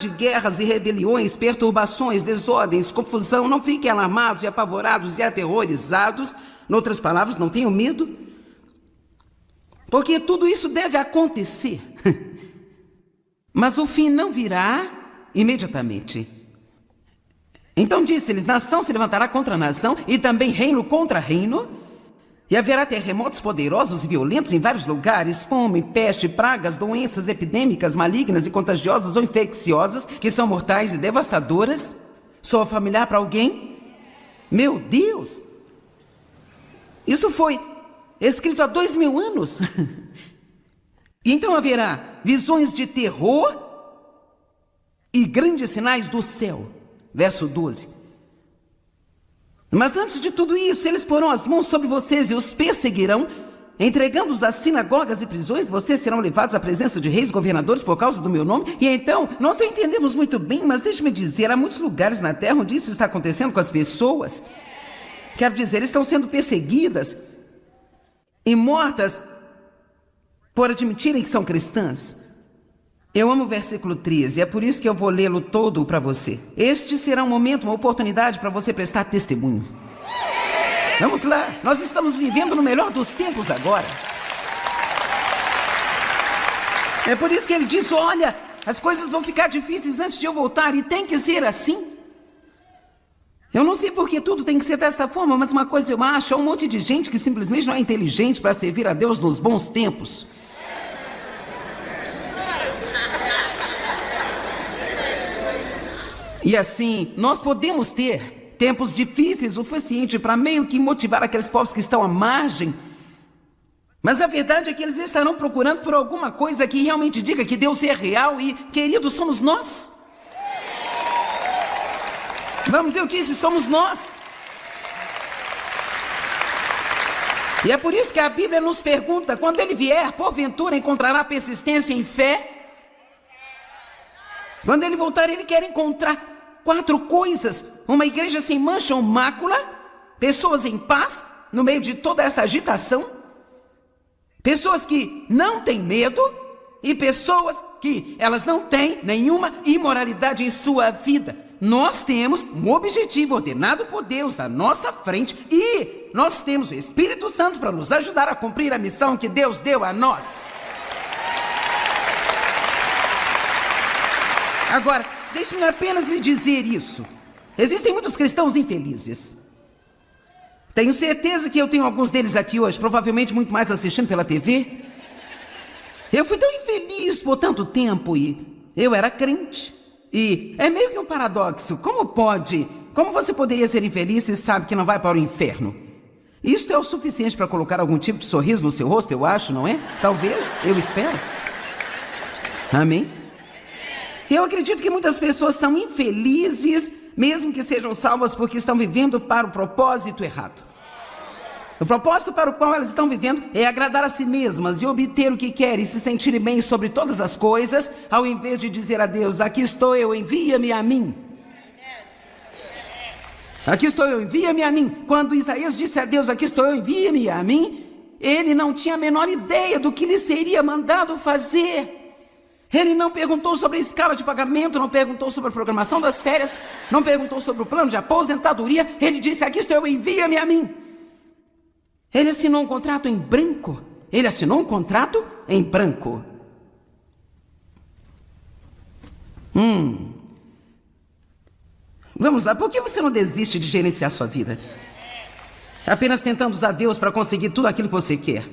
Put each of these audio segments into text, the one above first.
de guerras e rebeliões, perturbações, desordens, confusão. Não fiquem alarmados e apavorados e aterrorizados. Em outras palavras, não tenham medo, porque tudo isso deve acontecer. Mas o fim não virá imediatamente. Então disse-lhes: nação se levantará contra nação e também reino contra reino. E haverá terremotos poderosos e violentos em vários lugares, fome, peste, pragas, doenças epidêmicas, malignas e contagiosas ou infecciosas, que são mortais e devastadoras. Sou familiar para alguém? Meu Deus! Isso foi escrito há 2000 anos. E então haverá visões de terror e grandes sinais do céu. Verso 12. Mas antes de tudo isso, eles porão as mãos sobre vocês e os perseguirão, entregando-os às sinagogas e prisões. Vocês serão levados à presença de reis e governadores por causa do meu nome. E então, nós não entendemos muito bem, mas deixe-me dizer, há muitos lugares na terra onde isso está acontecendo com as pessoas. Quero dizer, estão sendo perseguidas e mortas por admitirem que são cristãs. Eu amo o versículo 13, é por isso que eu vou lê-lo todo para você. Este será um momento, uma oportunidade para você prestar testemunho. Vamos lá, nós estamos vivendo no melhor dos tempos agora. É por isso que ele diz: olha, as coisas vão ficar difíceis antes de eu voltar, e tem que ser assim. Eu não sei por que tudo tem que ser desta forma, mas uma coisa eu acho: há um monte de gente que simplesmente não é inteligente para servir a Deus nos bons tempos. E assim, nós podemos ter tempos difíceis o suficiente para meio que motivar aqueles povos que estão à margem. Mas a verdade é que eles estarão procurando por alguma coisa que realmente diga que Deus é real e, queridos, somos nós. Vamos, eu disse, somos nós. E é por isso que a Bíblia nos pergunta: quando ele vier, porventura encontrará persistência em fé? Quando ele voltar, ele quer encontrar 4 coisas: uma igreja sem mancha ou mácula, pessoas em paz no meio de toda essa agitação, pessoas que não têm medo e pessoas que elas não têm nenhuma imoralidade em sua vida. Nós temos um objetivo ordenado por Deus à nossa frente e nós temos o Espírito Santo para nos ajudar a cumprir a missão que Deus deu a nós. Agora, deixe-me apenas lhe dizer isso. Existem muitos cristãos infelizes. Tenho certeza que eu tenho alguns deles aqui hoje, provavelmente muito mais assistindo pela TV. Eu fui tão infeliz por tanto tempo e eu era crente. E é meio que um paradoxo. Como você poderia ser infeliz se sabe que não vai para o inferno? Isto é o suficiente para colocar algum tipo de sorriso no seu rosto, eu acho, não é? Talvez, eu espero. Amém? Eu acredito que muitas pessoas são infelizes, mesmo que sejam salvas, porque estão vivendo para o propósito errado. O propósito para o qual elas estão vivendo é agradar a si mesmas e obter o que querem e se sentirem bem sobre todas as coisas, ao invés de dizer a Deus: aqui estou eu, envia-me a mim. Aqui estou eu, envia-me a mim. Quando Isaías disse a Deus: aqui estou eu, envia-me a mim, ele não tinha a menor ideia do que lhe seria mandado fazer. Ele não perguntou sobre a escala de pagamento, não perguntou sobre a programação das férias, não perguntou sobre o plano de aposentadoria. Ele disse: aqui estou eu, envia-me a mim. Ele assinou um contrato em branco. Ele assinou um contrato em branco. Vamos lá, por que você não desiste de gerenciar sua vida? Apenas tentando usar Deus para conseguir tudo aquilo que você quer.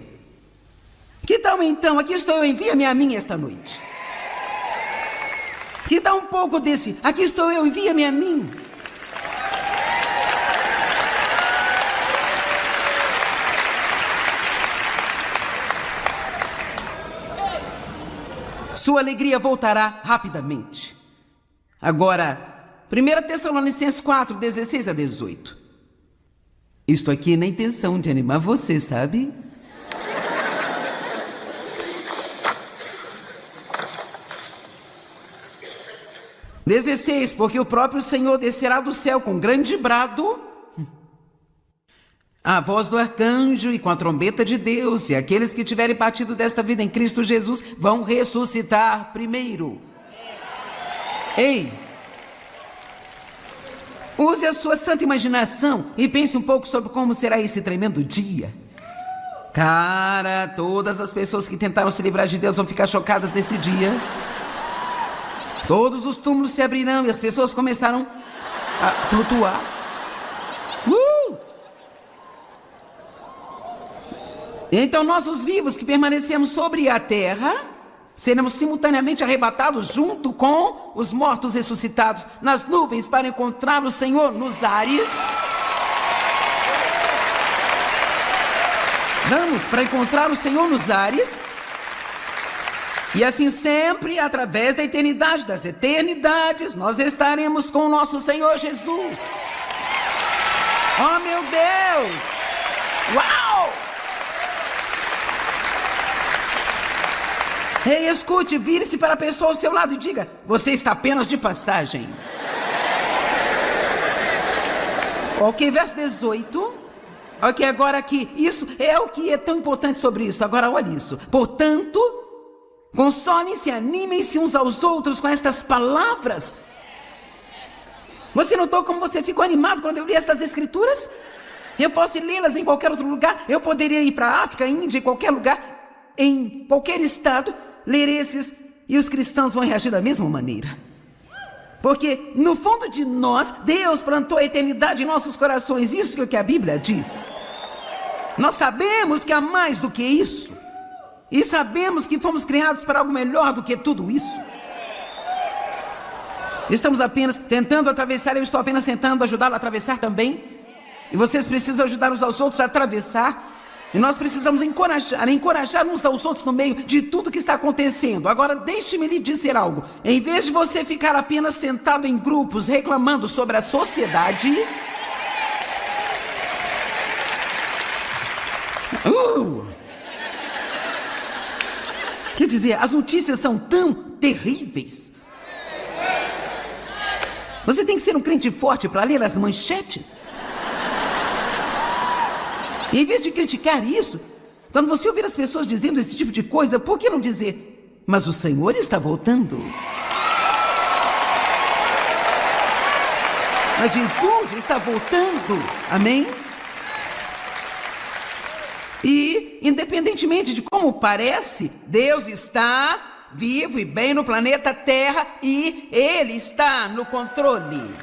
Que tal então, aqui estou eu, envia-me a mim esta noite. Que tal um pouco desse: aqui estou eu, envia-me a mim. Sua alegria voltará rapidamente. Agora, 1 Tessalonicenses 4, 16 a 18. Isto aqui na intenção de animar você, sabe? Porque o próprio Senhor descerá do céu com grande brado, a voz do arcanjo e com a trombeta de Deus, e aqueles que tiverem partido desta vida em Cristo Jesus vão ressuscitar primeiro. Ei! Use a sua santa imaginação e pense um pouco sobre como será esse tremendo dia. Cara, todas as pessoas que tentaram se livrar de Deus vão ficar chocadas nesse dia. Todos os túmulos se abrirão e as pessoas começaram a flutuar. Então nós, os vivos que permanecemos sobre a terra, seremos simultaneamente arrebatados junto com os mortos ressuscitados nas nuvens para encontrar o Senhor nos ares. Vamos para encontrar o Senhor nos ares. E assim sempre, através da eternidade das eternidades, nós estaremos com o nosso Senhor Jesus. Oh, meu Deus! Uau! Ei, escute, vire-se para a pessoa ao seu lado e diga: você está apenas de passagem. Ok, verso 18. Ok, agora aqui, isso é o que é tão importante sobre isso. Agora olha isso. Portanto, consolem-se, animem-se uns aos outros com estas palavras. Você notou como você ficou animado quando eu li estas escrituras? Eu posso lê-las em qualquer outro lugar. Eu poderia ir para a África, Índia, em qualquer lugar, em qualquer estado, ler esses, e os cristãos vão reagir da mesma maneira. Porque no fundo de nós, Deus plantou a eternidade em nossos corações. Isso é o que a Bíblia diz. Nós sabemos que há mais do que isso. E sabemos que fomos criados para algo melhor do que tudo isso. Estamos apenas tentando atravessar. Eu estou apenas tentando ajudá-lo a atravessar também. E vocês precisam ajudar uns aos outros a atravessar. E nós precisamos encorajar uns aos outros no meio de tudo que está acontecendo. Agora, deixe-me lhe dizer algo. Em vez de você ficar apenas sentado em grupos reclamando sobre a sociedade... Quer dizer, as notícias são tão terríveis. Você tem que ser um crente forte para ler as manchetes. E em vez de criticar isso, quando você ouvir as pessoas dizendo esse tipo de coisa, por que não dizer: mas o Senhor está voltando? Mas Jesus está voltando. Amém? E, independentemente de como parece, Deus está vivo e bem no planeta Terra e Ele está no controle.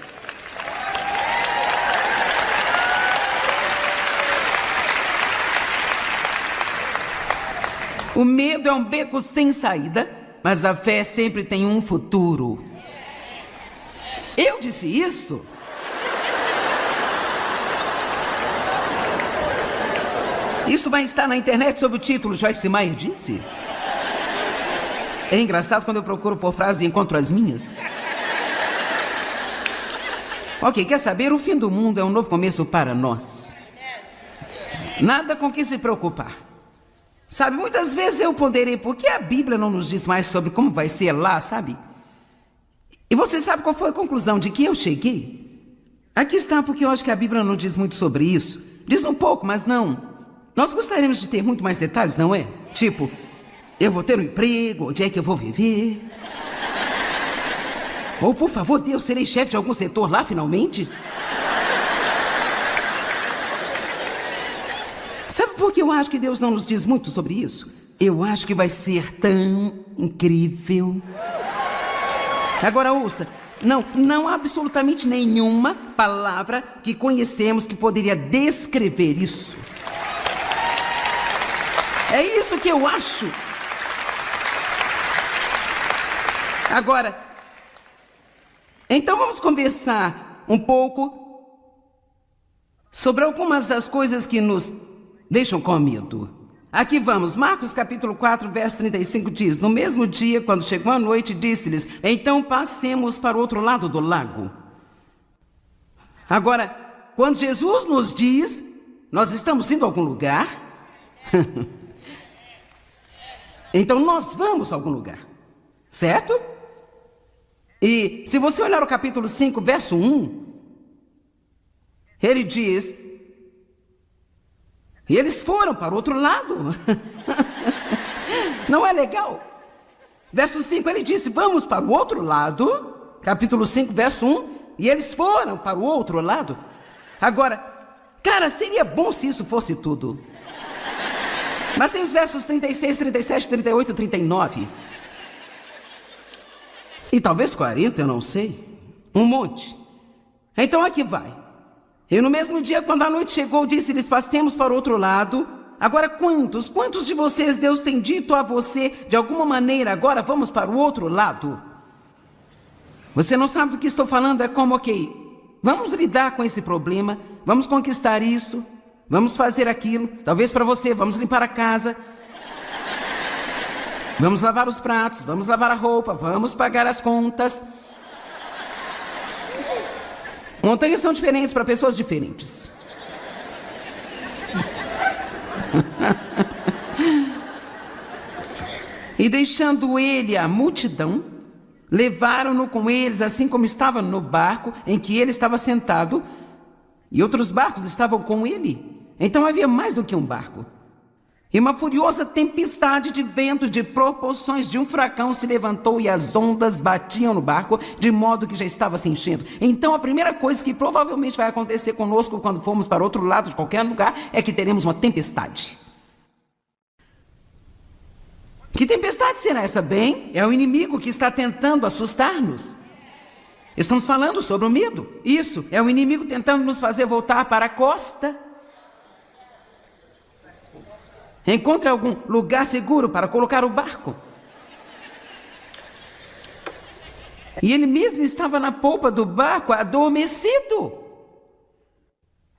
O medo é um beco sem saída, mas a fé sempre tem um futuro. Eu disse isso? Isso vai estar na internet sob o título Joyce Meyer disse. É engraçado quando eu procuro por frase e encontro as minhas. Ok, quer saber? O fim do mundo é um novo começo para nós. Nada com que se preocupar. Sabe, muitas vezes eu ponderei por que a Bíblia não nos diz mais sobre como vai ser lá, sabe? E você sabe qual foi a conclusão de que eu cheguei? Aqui está, porque eu acho que a Bíblia não diz muito sobre isso. Diz um pouco, mas não. Nós gostaríamos de ter muito mais detalhes, não é? Tipo, eu vou ter um emprego, onde é que eu vou viver? Ou, por favor, Deus, serei chefe de algum setor lá, finalmente? Sabe por que eu acho que Deus não nos diz muito sobre isso? Eu acho que vai ser tão incrível. Agora ouça, não há absolutamente nenhuma palavra que conhecemos que poderia descrever isso. É isso que eu acho. Agora, então vamos conversar um pouco sobre algumas das coisas que nos deixam com medo. Aqui vamos, Marcos capítulo 4, verso 35 diz: no mesmo dia, quando chegou a noite, disse-lhes: então passemos para o outro lado do lago. Agora, quando Jesus nos diz, nós estamos indo a algum lugar? Então nós vamos a algum lugar, certo? E se você olhar o capítulo 5, verso 1, ele diz: e eles foram para o outro lado. Não é legal? Verso 5, ele disse: vamos para o outro lado. capítulo 5, verso 1, e eles foram para o outro lado. Agora, cara, seria bom se isso fosse tudo. Mas tem os versos 36, 37, 38, 39. E talvez 40, eu não sei. Um monte. Então aqui vai. E no mesmo dia, quando a noite chegou, disse-lhes: passemos para o outro lado. Agora quantos de vocês Deus tem dito a você, de alguma maneira, agora vamos para o outro lado? Você não sabe do que estou falando? É como, ok, vamos lidar com esse problema, vamos conquistar isso, vamos fazer aquilo. Talvez para você, vamos limpar a casa, vamos lavar os pratos, vamos lavar a roupa, vamos pagar as contas. Montanhas são diferentes para pessoas diferentes. E deixando ele a multidão, levaram-no com eles, assim como estava no barco em que ele estava sentado, e outros barcos estavam com ele. Então havia mais do que um barco. E uma furiosa tempestade de vento de proporções de um furacão se levantou e as ondas batiam no barco, de modo que já estava se enchendo. Então a primeira coisa que provavelmente vai acontecer conosco quando formos para outro lado de qualquer lugar é que teremos uma tempestade. Que tempestade será essa, bem? É o inimigo que está tentando assustar-nos. Estamos falando sobre o medo. Isso, é o inimigo tentando nos fazer voltar para a costa. Encontre algum lugar seguro para colocar o barco. E ele mesmo estava na polpa do barco, adormecido.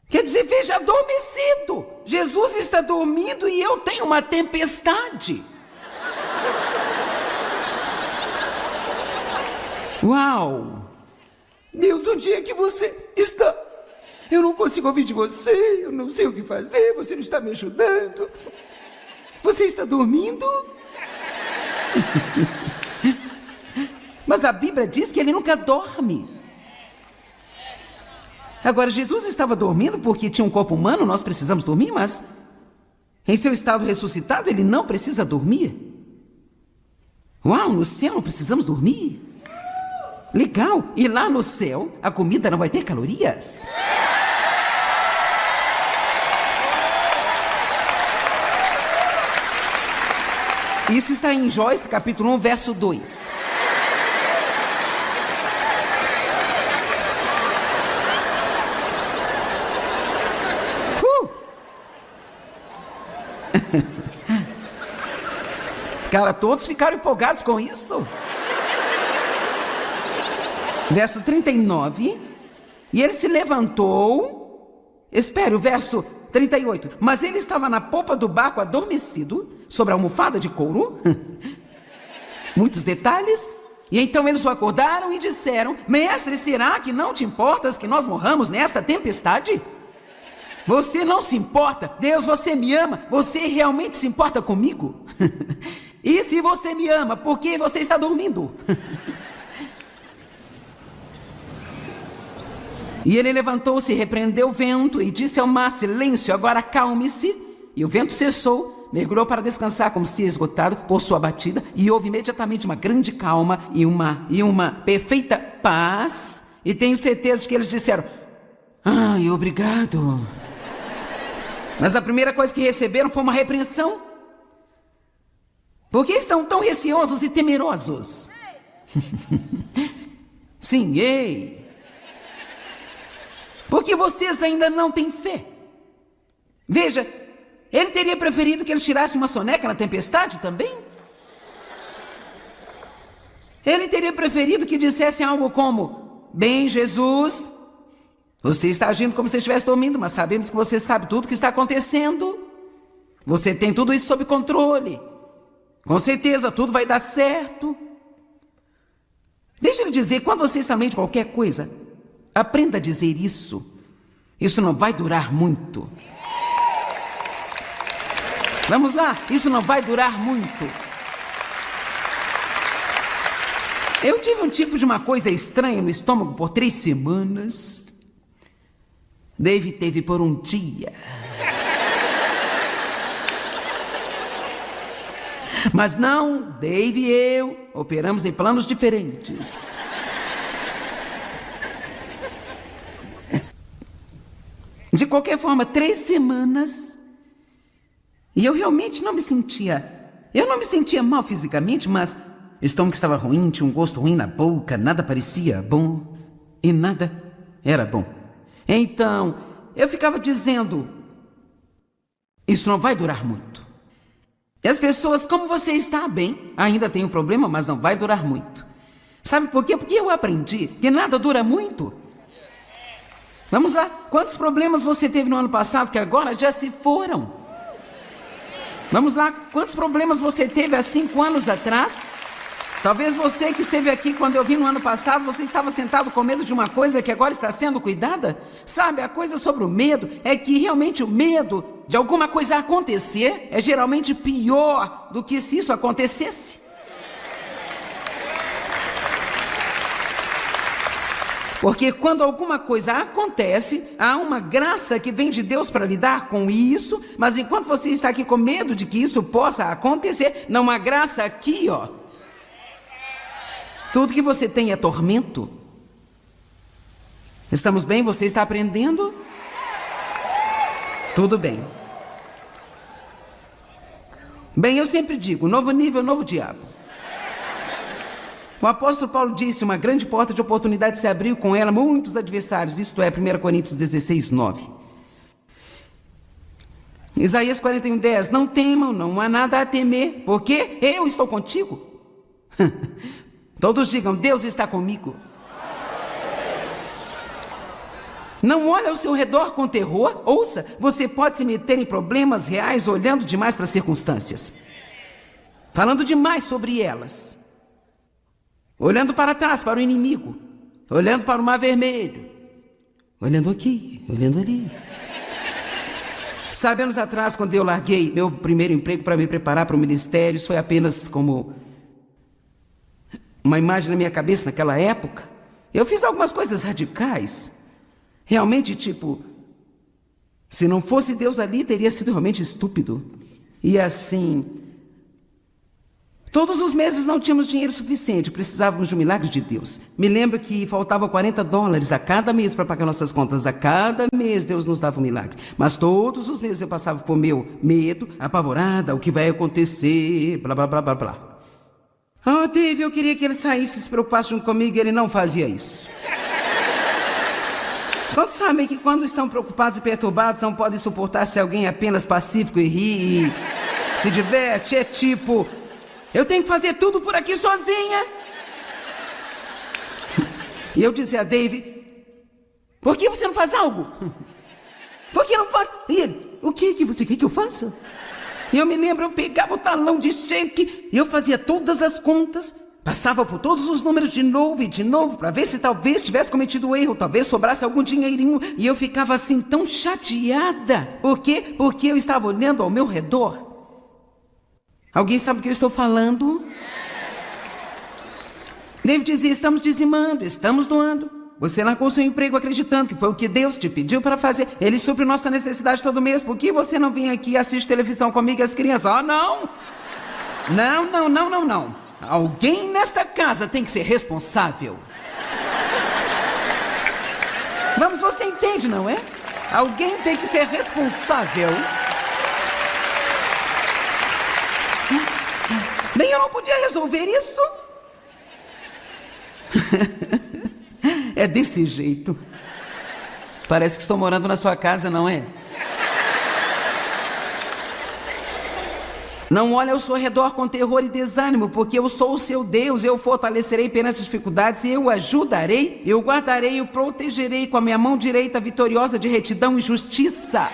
Quer dizer, veja, adormecido. Jesus está dormindo e eu tenho uma tempestade. Uau! Deus, onde é que você está? Eu não consigo ouvir de você, eu não sei o que fazer, você não está me ajudando. Você está dormindo? Mas a Bíblia diz que ele nunca dorme. Agora, Jesus estava dormindo porque tinha um corpo humano, nós precisamos dormir, mas em seu estado ressuscitado ele não precisa dormir. Uau, no céu não precisamos dormir? Legal, e lá no céu a comida não vai ter calorias? Isso está em Joyce, capítulo 1, verso 2. Cara, todos ficaram empolgados com isso. Verso 39. E ele se levantou. Espere, o verso 38. Mas ele estava na polpa do barco adormecido, sobre a almofada de couro. Muitos detalhes. E então eles o acordaram e disseram: Mestre, será que não te importas que nós morramos nesta tempestade? Você não se importa? Deus, você me ama? Você realmente se importa comigo? E se você me ama, por que você está dormindo? E ele levantou-se, repreendeu o vento e disse ao mar: silêncio, agora acalme-se. E o vento cessou, mergulhou para descansar como se esgotado por sua batida, e houve imediatamente uma grande calma e uma perfeita paz. E tenho certeza de que eles disseram: ai, obrigado. Mas a primeira coisa que receberam foi uma repreensão. Por que estão tão receosos e temerosos? Sim, ei. Porque vocês ainda não têm fé. Veja, ele teria preferido que eles tirassem uma soneca na tempestade também? Ele teria preferido que dissessem algo como: bem, Jesus, você está agindo como se estivesse dormindo, mas sabemos que você sabe tudo o que está acontecendo. Você tem tudo isso sob controle. Com certeza tudo vai dar certo. Deixa ele dizer, quando você está mente qualquer coisa, aprenda a dizer isso. Isso não vai durar muito. Vamos lá, isso não vai durar muito. Eu tive um tipo de uma coisa estranha no estômago por 3 semanas. Dave teve por um dia. Mas não, Dave e eu operamos em planos diferentes. de qualquer forma, 3 semanas. E eu realmente não me sentia... Eu não me sentia mal fisicamente, mas... O estômago estava ruim, tinha um gosto ruim na boca, nada parecia bom. E nada era bom. Então, eu ficava dizendo... Isso não vai durar muito. E as pessoas, como você está bem, ainda tem um problema, mas não vai durar muito. Sabe por quê? Porque eu aprendi que nada dura muito. Vamos lá, quantos problemas você teve no ano passado que agora já se foram? Vamos lá, quantos problemas você teve há 5 anos atrás? Talvez você que esteve aqui quando eu vim no ano passado, você estava sentado com medo de uma coisa que agora está sendo cuidada? Sabe, a coisa sobre o medo é que realmente o medo de alguma coisa acontecer é geralmente pior do que se isso acontecesse. Porque quando alguma coisa acontece, há uma graça que vem de Deus para lidar com isso, mas enquanto você está aqui com medo de que isso possa acontecer, não há graça aqui, ó. Tudo que você tem é tormento. Estamos bem? Você está aprendendo? Tudo bem. Bem, eu sempre digo, novo nível, novo diabo. O apóstolo Paulo disse, uma grande porta de oportunidade se abriu, com ela muitos adversários, isto é, 1 Coríntios 16, 9. Isaías 41, 10, não temam, não há nada a temer, porque eu estou contigo. Todos digam, Deus está comigo. Não olhe ao seu redor com terror, ouça, você pode se meter em problemas reais olhando demais para as circunstâncias. Falando demais sobre elas. Olhando para trás, para o inimigo. Olhando para o mar vermelho. Olhando aqui, olhando ali. Sabe, anos atrás, quando eu larguei meu primeiro emprego para me preparar para o ministério, isso foi apenas como uma imagem na minha cabeça naquela época. Eu fiz algumas coisas radicais. Realmente, tipo, se não fosse Deus ali, teria sido realmente estúpido. E assim... Todos os meses não tínhamos dinheiro suficiente, precisávamos de um milagre de Deus. Me lembro que faltava $40 a cada mês para pagar nossas contas. A cada mês Deus nos dava um milagre. Mas todos os meses eu passava por meu medo, apavorada, o que vai acontecer, blá, blá, blá, blá, blá. Oh, Dave, eu queria que ele saísse e se preocupasse junto comigo, e ele não fazia isso. Quantos sabem que quando estão preocupados e perturbados não podem suportar se alguém é apenas pacífico e ri e se diverte? É tipo... Eu tenho que fazer tudo por aqui sozinha. E eu dizia a Dave, por que você não faz algo? Por que não faz? E ele, o que você quer que eu faça? E eu me lembro, eu pegava o talão de cheque e eu fazia todas as contas, passava por todos os números de novo e de novo, para ver se talvez tivesse cometido erro, talvez sobrasse algum dinheirinho. E eu ficava assim tão chateada. Por quê? Porque eu estava olhando ao meu redor. Alguém sabe do que eu estou falando? Dave dizia, estamos dizimando, estamos doando. Você largou seu emprego acreditando que foi o que Deus te pediu para fazer. Ele supre nossa necessidade todo mês. Por que você não vem aqui e assiste televisão comigo e as crianças? Oh, não! Não. Alguém nesta casa tem que ser responsável. Vamos, você entende, não é? Alguém tem que ser responsável. Bem, eu não podia resolver isso. É desse jeito. Parece que estou morando na sua casa, não é? Não olhe ao seu redor com terror e desânimo, porque eu sou o seu Deus, eu fortalecerei perante as dificuldades, eu o ajudarei, eu o guardarei e o protegerei com a minha mão direita vitoriosa de retidão e justiça.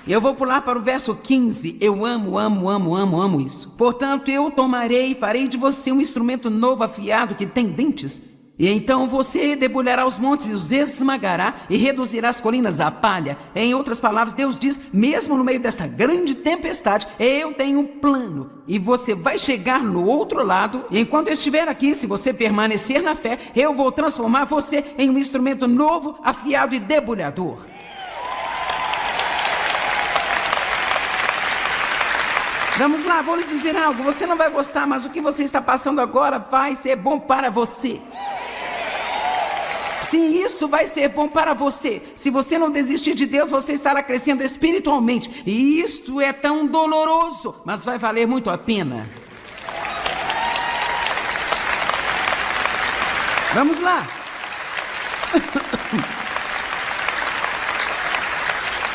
Eu vou pular para o verso 15. Eu amo isso. Portanto, eu tomarei e farei de você um instrumento novo, afiado, que tem dentes. E então você debulhará os montes e os esmagará e reduzirá as colinas a palha. Em outras palavras, Deus diz, mesmo no meio desta grande tempestade, eu tenho um plano. E você vai chegar no outro lado. E enquanto eu estiver aqui, se você permanecer na fé, eu vou transformar você em um instrumento novo, afiado e debulhador. Vamos lá, vou lhe dizer algo. Você não vai gostar, mas o que você está passando agora vai ser bom para você. Sim, isso vai ser bom para você. Se você não desistir de Deus, você estará crescendo espiritualmente. E isto é tão doloroso, mas vai valer muito a pena. Vamos lá.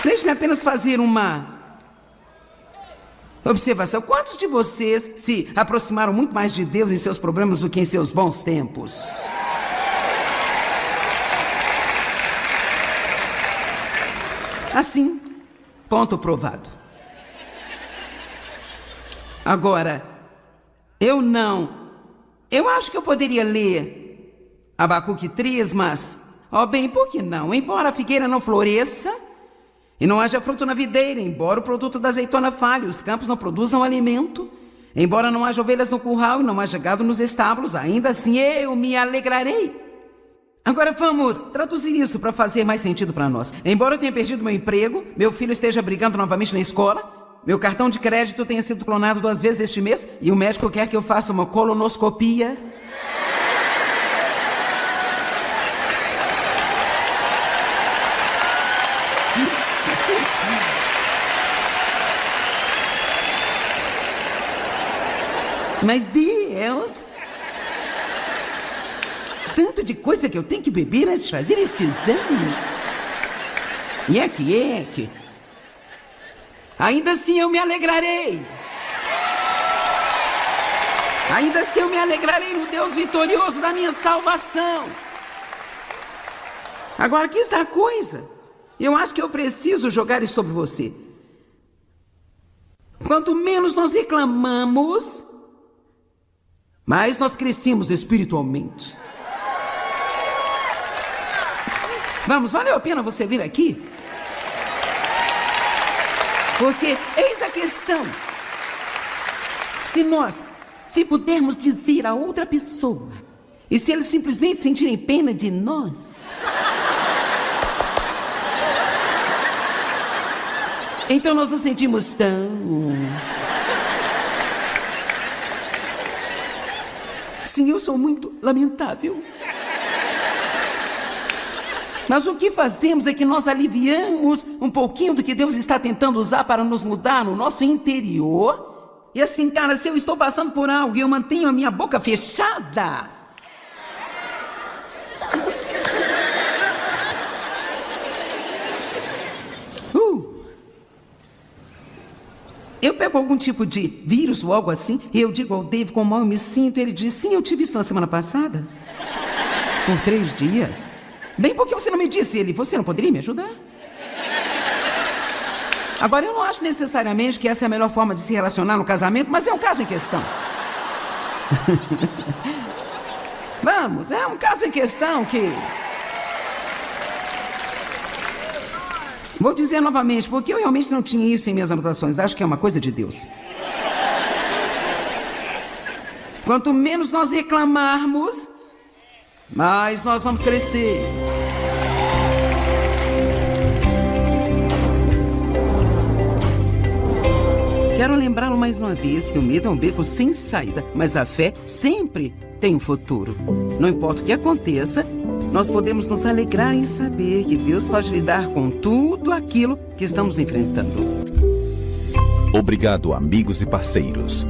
Deixe-me apenas fazer uma observação. Quantos de vocês se aproximaram muito mais de Deus em seus problemas do que em seus bons tempos? Assim, ponto provado. Agora, eu acho que eu poderia ler Abacuque 3, mas, bem, por que não? Embora a figueira não floresça e não haja fruto na videira, embora o produto da azeitona falhe, os campos não produzam alimento, embora não haja ovelhas no curral e não haja gado nos estábulos, ainda assim eu me alegrarei. Agora vamos traduzir isso para fazer mais sentido para nós. Embora eu tenha perdido meu emprego, meu filho esteja brigando novamente na escola, meu cartão de crédito tenha sido clonado 2 vezes este mês e o médico quer que eu faça uma colonoscopia. Mas Deus... tanto de coisa que eu tenho que beber antes de fazer este exame. Eque. Ainda assim eu me alegrarei. Ainda assim eu me alegrarei no Deus vitorioso da minha salvação. Agora, aqui está a coisa. Eu acho que eu preciso jogar isso sobre você. Quanto menos nós reclamamos, mais nós crescemos espiritualmente. Vamos, valeu a pena você vir aqui? Porque eis a questão. Se pudermos dizer a outra pessoa, e se eles simplesmente sentirem pena de nós, então nós nos sentimos tão... Sim, eu sou muito lamentável. Mas o que fazemos é que nós aliviamos um pouquinho do que Deus está tentando usar para nos mudar no nosso interior. E assim, cara, se eu estou passando por algo e eu mantenho a minha boca fechada, eu pego algum tipo de vírus ou algo assim, e eu digo ao Dave como mal eu me sinto, e ele diz, sim, eu tive isso na semana passada. Por 3 dias. Bem, por que você não me disse? Você não poderia me ajudar? Agora, eu não acho necessariamente que essa é a melhor forma de se relacionar no casamento, mas é um caso em questão. Vamos, é um caso em questão que... Vou dizer novamente, porque eu realmente não tinha isso em minhas anotações. Acho que é uma coisa de Deus. Quanto menos nós reclamarmos, mais nós vamos crescer. Quero lembrá-lo mais uma vez que o medo é um beco sem saída, mas a fé sempre tem um futuro. Não importa o que aconteça, nós podemos nos alegrar em saber que Deus pode lidar com tudo aquilo que estamos enfrentando. Obrigado, amigos e parceiros.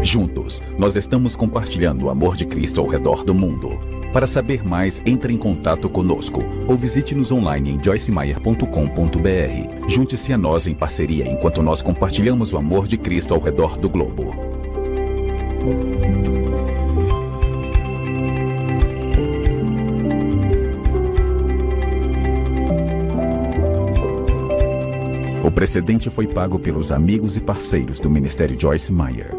Juntos, nós estamos compartilhando o amor de Cristo ao redor do mundo. Para saber mais, entre em contato conosco ou visite-nos online em joycemeyer.com.br. Junte-se a nós em parceria enquanto nós compartilhamos o amor de Cristo ao redor do globo. O precedente foi pago pelos amigos e parceiros do Ministério Joyce Meyer.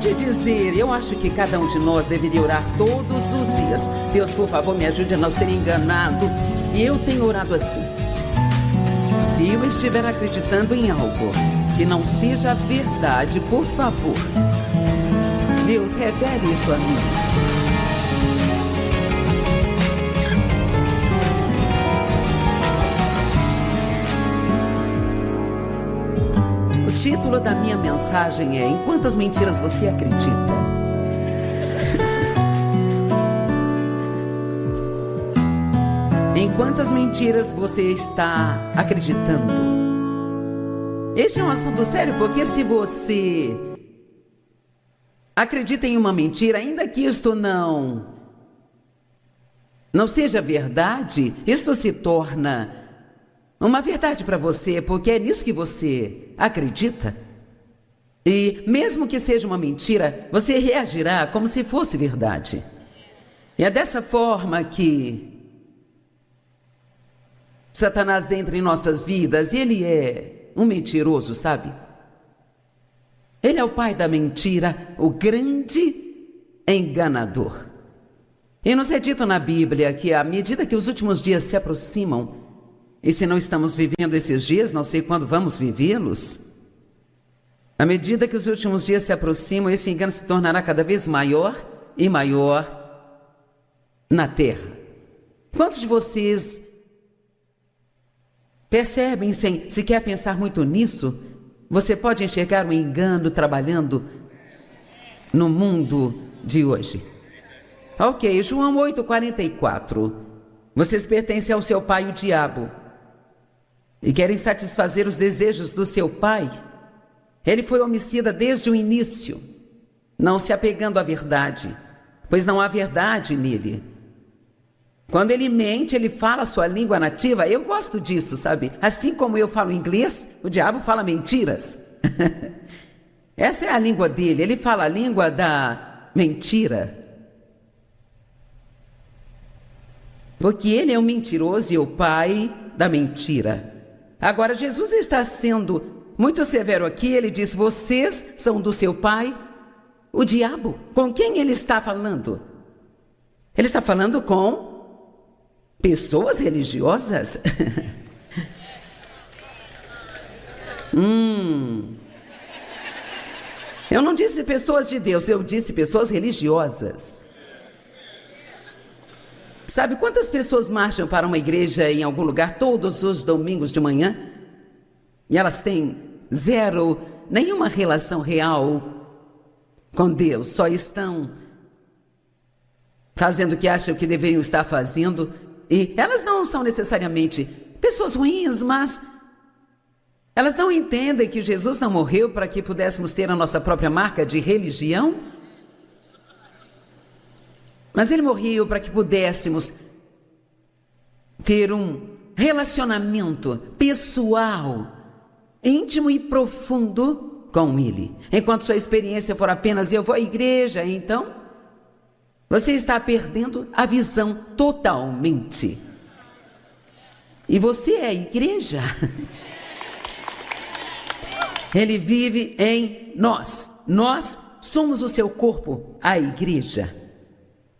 te dizer, eu acho que cada um de nós deveria orar todos os dias. Deus, por favor, me ajude a não ser enganado. E eu tenho orado assim. Se eu estiver acreditando em algo que não seja verdade, por favor, Deus, revele isto a mim. O título da minha mensagem é: em quantas mentiras você acredita? Em quantas mentiras você está acreditando? Este é um assunto sério, porque se você acredita em uma mentira, ainda que isto não seja verdade, isto se torna uma verdade para você, porque é nisso que você acredita. E mesmo que seja uma mentira, você reagirá como se fosse verdade. E é dessa forma que Satanás entra em nossas vidas, e ele é um mentiroso, sabe? Ele é o pai da mentira, o grande enganador. E nos é dito na Bíblia que à medida que os últimos dias se aproximam, e se não estamos vivendo esses dias, não sei quando vamos vivê-los, à medida que os últimos dias se aproximam, esse engano se tornará cada vez maior e maior na terra. Quantos de vocês percebem, sem sequer pensar muito nisso, você pode enxergar o engano trabalhando no mundo de hoje? Ok, João 8,44. Vocês pertencem ao seu pai, o diabo, e querem satisfazer os desejos do seu pai. Ele foi homicida desde o início, não se apegando à verdade, pois não há verdade nele. Quando ele mente, ele fala a sua língua nativa. Eu gosto disso, sabe? Assim como eu falo inglês, o diabo fala mentiras. Essa é a língua dele, ele fala a língua da mentira. Porque ele é um mentiroso e o pai da mentira. Agora, Jesus está sendo muito severo aqui. Ele diz: vocês são do seu pai, o diabo. Com quem ele está falando? Ele está falando com pessoas religiosas? Eu não disse pessoas de Deus, eu disse pessoas religiosas. Sabe quantas pessoas marcham para uma igreja em algum lugar todos os domingos de manhã? E elas têm nenhuma relação real com Deus, só estão fazendo o que acham que deveriam estar fazendo. E elas não são necessariamente pessoas ruins, mas elas não entendem que Jesus não morreu para que pudéssemos ter a nossa própria marca de religião. Mas ele morreu para que pudéssemos ter um relacionamento pessoal, íntimo e profundo com ele. Enquanto sua experiência for apenas eu vou à igreja, então você está perdendo a visão totalmente. E você é a igreja. Ele vive em nós. Nós somos o seu corpo, a igreja.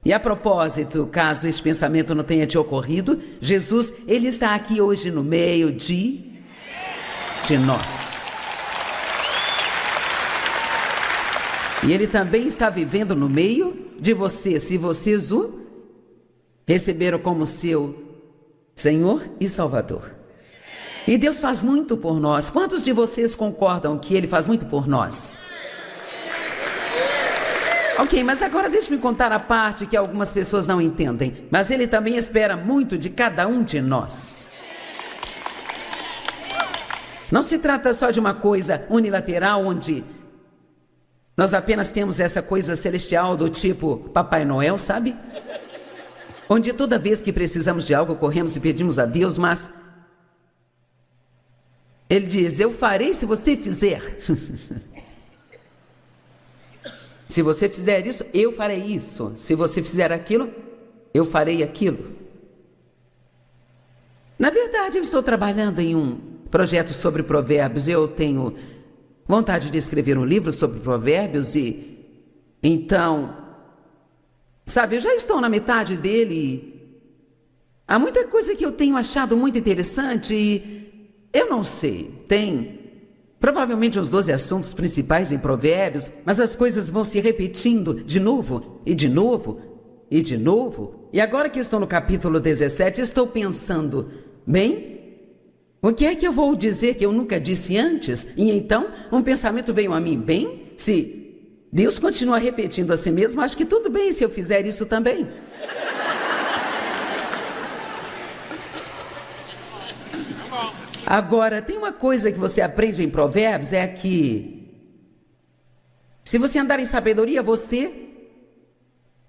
E a propósito, caso este pensamento não tenha te ocorrido, Jesus, ele está aqui hoje no meio de nós. E ele também está vivendo no meio de você, se vocês o receberam como seu Senhor e Salvador. E Deus faz muito por nós. Quantos de vocês concordam que ele faz muito por nós? Ok, mas agora deixe-me contar a parte que algumas pessoas não entendem. Mas ele também espera muito de cada um de nós. Não se trata só de uma coisa unilateral, onde nós apenas temos essa coisa celestial do tipo Papai Noel, sabe? Onde toda vez que precisamos de algo, corremos e pedimos a Deus, mas ele diz: eu farei se você fizer. Se você fizer isso, eu farei isso. Se você fizer aquilo, eu farei aquilo. Na verdade, eu estou trabalhando em um projeto sobre provérbios. Eu tenho vontade de escrever um livro sobre provérbios e Então, sabe, eu já estou na metade dele. Há muita coisa que eu tenho achado muito interessante e eu não sei, tem provavelmente os 12 assuntos principais em Provérbios, mas as coisas vão se repetindo de novo, e de novo, e de novo. E agora que estou no capítulo 17, estou pensando, bem, o que é que eu vou dizer que eu nunca disse antes? E então, um pensamento veio a mim, bem, se Deus continua repetindo a si mesmo, acho que tudo bem se eu fizer isso também. Agora, tem uma coisa que você aprende em Provérbios, é que se você andar em sabedoria, você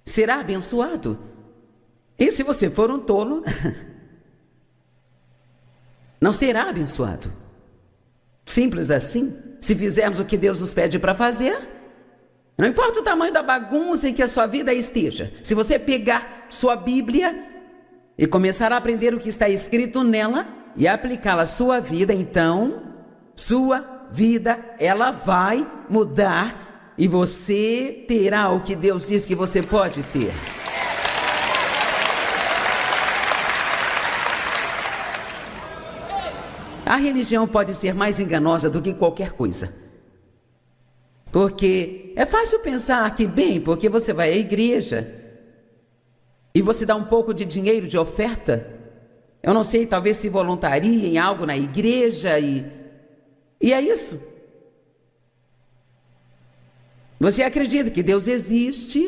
será abençoado. E se você for um tolo, não será abençoado. Simples assim. Se fizermos o que Deus nos pede para fazer, não importa o tamanho da bagunça em que a sua vida esteja. Se você pegar sua Bíblia e começar a aprender o que está escrito nela e aplicá-la à sua vida, então, sua vida, ela vai mudar e você terá o que Deus diz que você pode ter. A religião pode ser mais enganosa do que qualquer coisa. Porque é fácil pensar que, bem, porque você vai à igreja e você dá um pouco de dinheiro de oferta, eu não sei, talvez se voluntarie em algo na igreja e é isso. Você acredita que Deus existe,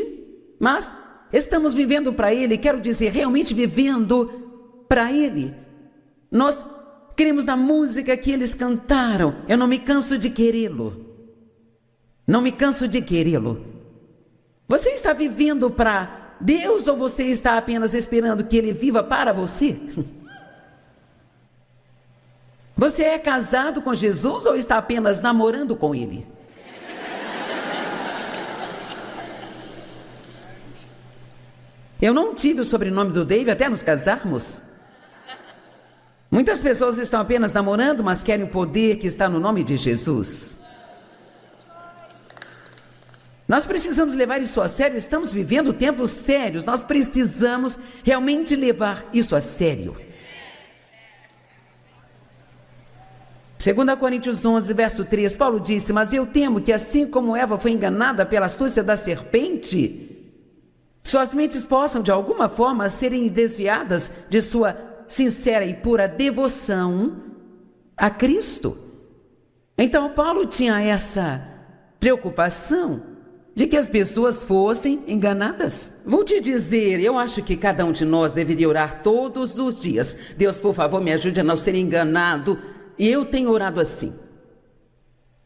mas estamos vivendo para Ele, quero dizer, realmente vivendo para Ele. Nós cremos na música que eles cantaram, eu não me canso de querê-lo. Não me canso de querê-lo. Você está vivendo para Deus ou você está apenas esperando que Ele viva para você? Você é casado com Jesus ou está apenas namorando com Ele? Eu não tive o sobrenome do Dave até nos casarmos. Muitas pessoas estão apenas namorando, mas querem o poder que está no nome de Jesus. Nós precisamos levar isso a sério, estamos vivendo tempos sérios, nós precisamos realmente levar isso a sério. 2 Coríntios 11, verso 3, Paulo disse, mas eu temo que assim como Eva foi enganada pela astúcia da serpente, suas mentes possam de alguma forma serem desviadas de sua sincera e pura devoção a Cristo. Então Paulo tinha essa preocupação de que as pessoas fossem enganadas. Vou te dizer, eu acho que cada um de nós deveria orar todos os dias. Deus, por favor, me ajude a não ser enganado. E eu tenho orado assim.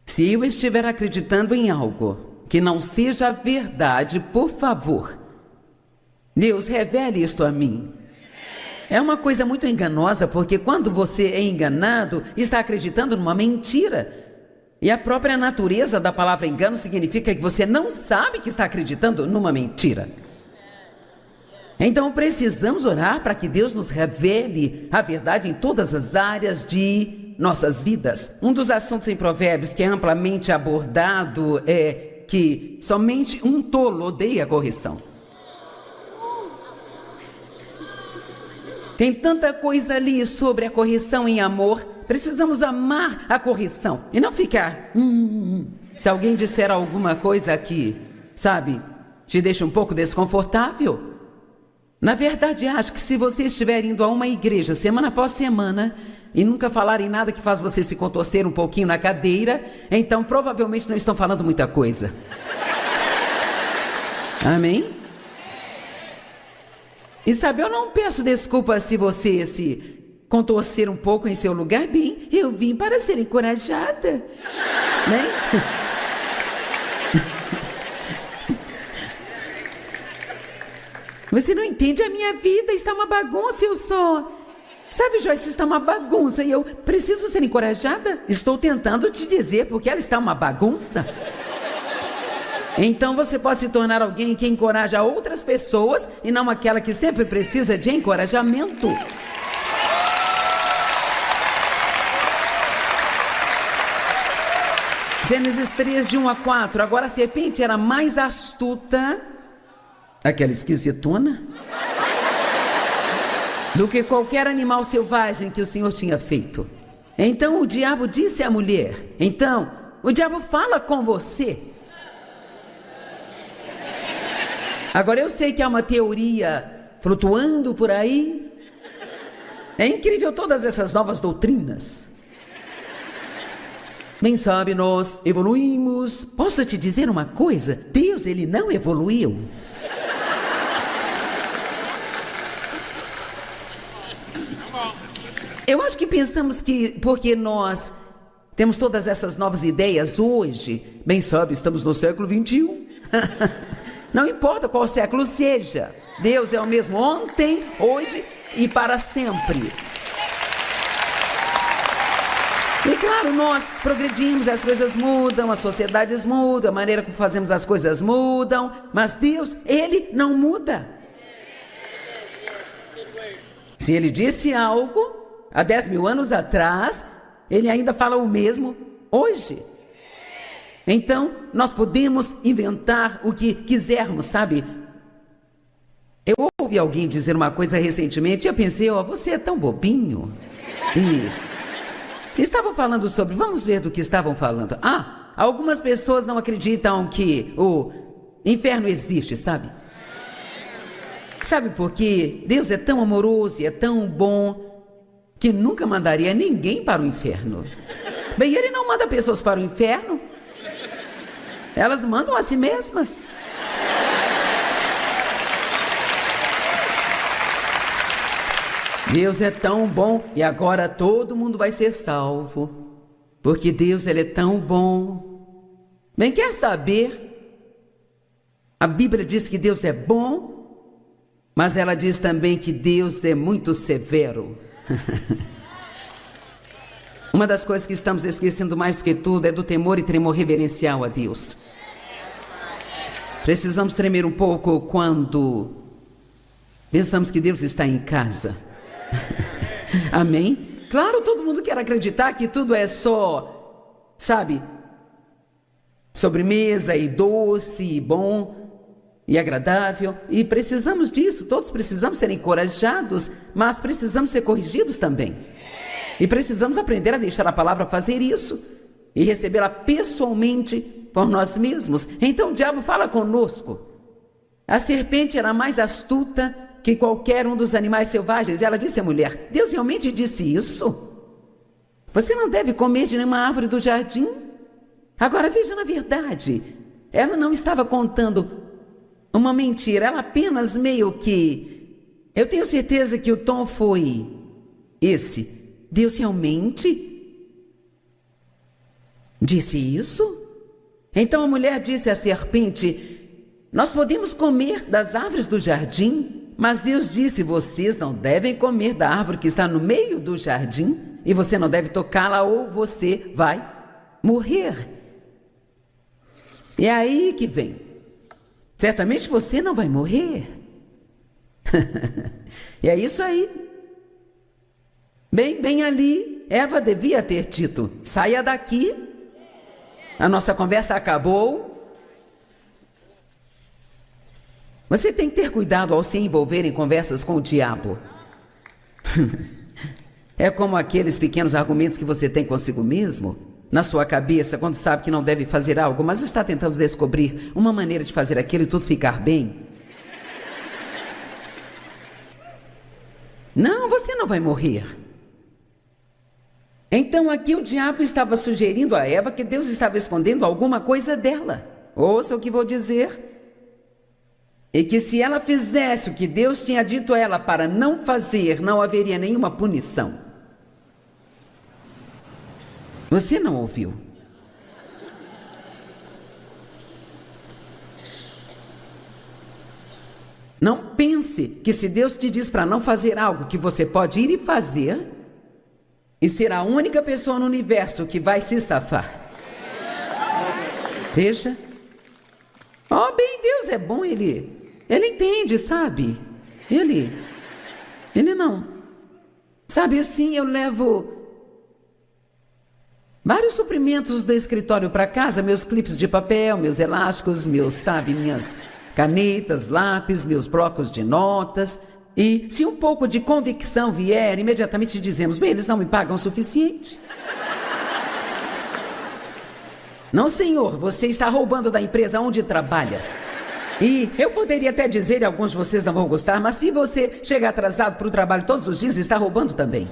Se eu estiver acreditando em algo que não seja verdade, por favor, Deus, revele isto a mim. É uma coisa muito enganosa, porque quando você é enganado, está acreditando numa mentira. E a própria natureza da palavra engano significa que você não sabe que está acreditando numa mentira. Então precisamos orar para que Deus nos revele a verdade em todas as áreas de nossas vidas. Um dos assuntos em Provérbios que é amplamente abordado é que somente um tolo odeia a correção. Tem tanta coisa ali sobre a correção em amor. Precisamos amar a correção e não ficar... Se alguém disser alguma coisa aqui, sabe, te deixa um pouco desconfortável. Na verdade, acho que se você estiver indo a uma igreja semana após semana e nunca falarem nada que faz você se contorcer um pouquinho na cadeira, então provavelmente não estão falando muita coisa. Amém? E sabe, eu não peço desculpa se você se contorcer um pouco em seu lugar. Bem, eu vim para ser encorajada, né? Você não entende, a minha vida está uma bagunça, eu sou... Sabe, Joyce, está uma bagunça e eu preciso ser encorajada? Estou tentando te dizer porque ela está uma bagunça. Então você pode se tornar alguém que encoraja outras pessoas e não aquela que sempre precisa de encorajamento. Gênesis 3, de 1 a 4. Agora a serpente era mais astuta, aquela esquisitona, do que qualquer animal selvagem que o Senhor tinha feito. Então o diabo disse à mulher: então, o diabo fala com você. Agora eu sei que há uma teoria flutuando por aí. É incrível todas essas novas doutrinas. Bem sabe, nós evoluímos. Posso te dizer uma coisa? Deus, ele não evoluiu. Eu acho que pensamos que porque nós temos todas essas novas ideias hoje, bem sabe, estamos no século 21. Não importa qual século seja, Deus é o mesmo ontem, hoje e para sempre. E claro, nós progredimos, as coisas mudam, as sociedades mudam, a maneira como fazemos as coisas mudam, mas Deus, ele não muda. Se ele disse algo há 10 mil anos atrás, ele ainda fala o mesmo hoje. Então, nós podemos inventar o que quisermos, sabe? Eu ouvi alguém dizer uma coisa recentemente e eu pensei, você é tão bobinho. E estavam falando sobre, vamos ver do que estavam falando. Algumas pessoas não acreditam que o inferno existe, sabe? Sabe por quê? Deus é tão amoroso e é tão bom que nunca mandaria ninguém para o inferno. Bem, ele não manda pessoas para o inferno. Elas mandam a si mesmas. Deus é tão bom e agora todo mundo vai ser salvo. Porque Deus, ele é tão bom. Bem, quer saber? A Bíblia diz que Deus é bom, mas ela diz também que Deus é muito severo. Uma das coisas que estamos esquecendo mais do que tudo é do temor e tremor reverencial a Deus. Precisamos tremer um pouco quando pensamos que Deus está em casa. Amém? Claro, todo mundo quer acreditar que tudo é só, sabe, sobremesa e doce e bom e agradável. E precisamos disso, todos precisamos ser encorajados, mas precisamos ser corrigidos também. E precisamos aprender a deixar a palavra fazer isso e recebê-la pessoalmente por nós mesmos. Então o diabo fala conosco. A serpente era mais astuta que qualquer um dos animais selvagens. Ela disse à mulher: Deus realmente disse isso? Você não deve comer de nenhuma árvore do jardim? Agora veja, na verdade, ela não estava contando uma mentira, ela apenas meio que... Eu tenho certeza que o tom foi esse. Deus realmente disse isso? Então a mulher disse à serpente: nós podemos comer das árvores do jardim, mas Deus disse: vocês não devem comer da árvore que está no meio do jardim, e você não deve tocá-la ou você vai morrer. E é aí que vem. Certamente você não vai morrer. E é isso aí. Bem ali, Eva devia ter dito: saia daqui, a nossa conversa acabou. Você tem que ter cuidado ao se envolver em conversas com o diabo. É como aqueles pequenos argumentos que você tem consigo mesmo, na sua cabeça, quando sabe que não deve fazer algo, mas está tentando descobrir uma maneira de fazer aquilo e tudo ficar bem. Não, você não vai morrer. Então aqui o diabo estava sugerindo a Eva que Deus estava escondendo alguma coisa dela. Ouça o que vou dizer. E que se ela fizesse o que Deus tinha dito a ela para não fazer, não haveria nenhuma punição. Você não ouviu? Não pense que se Deus te diz para não fazer algo, que você pode ir e fazer e ser a única pessoa no universo que vai se safar. Veja. Bem, Deus é bom, Ele entende, sabe? Ele não. Sabe assim, eu levo Vários suprimentos do escritório para casa, meus clipes de papel, meus elásticos, minhas canetas, lápis, meus blocos de notas. E se um pouco de convicção vier, imediatamente dizemos, bem, eles não me pagam o suficiente. Não, senhor, você está roubando da empresa onde trabalha. E eu poderia até dizer, e alguns de vocês não vão gostar, mas se você chega atrasado para o trabalho todos os dias, está roubando também.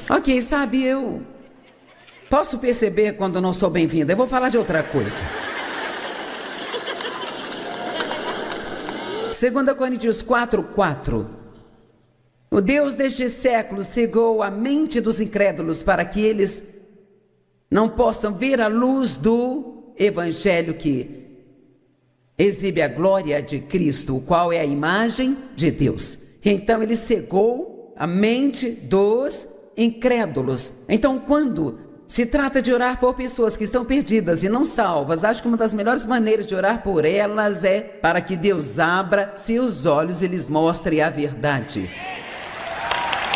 Ok, sabe, eu posso perceber quando não sou bem-vinda. Eu vou falar de outra coisa. 2 Coríntios 4:4. O Deus deste século cegou a mente dos incrédulos para que eles não possam ver a luz do Evangelho que exibe a glória de Cristo, o qual é a imagem de Deus. Então ele cegou a mente dos incrédulos. Então, quando se trata de orar por pessoas que estão perdidas e não salvas, acho que uma das melhores maneiras de orar por elas é para que Deus abra seus olhos e lhes mostre a verdade.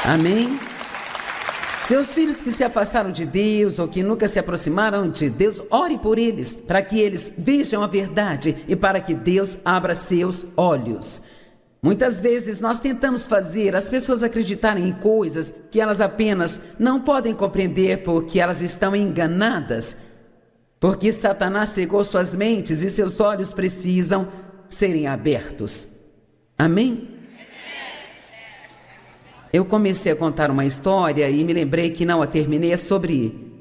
Amém? Seus filhos que se afastaram de Deus ou que nunca se aproximaram de Deus, ore por eles, para que eles vejam a verdade e para que Deus abra seus olhos. Muitas vezes nós tentamos fazer as pessoas acreditarem em coisas que elas apenas não podem compreender porque elas estão enganadas. Porque Satanás cegou suas mentes e seus olhos precisam serem abertos. Amém? Eu comecei a contar uma história e me lembrei que não a terminei, é sobre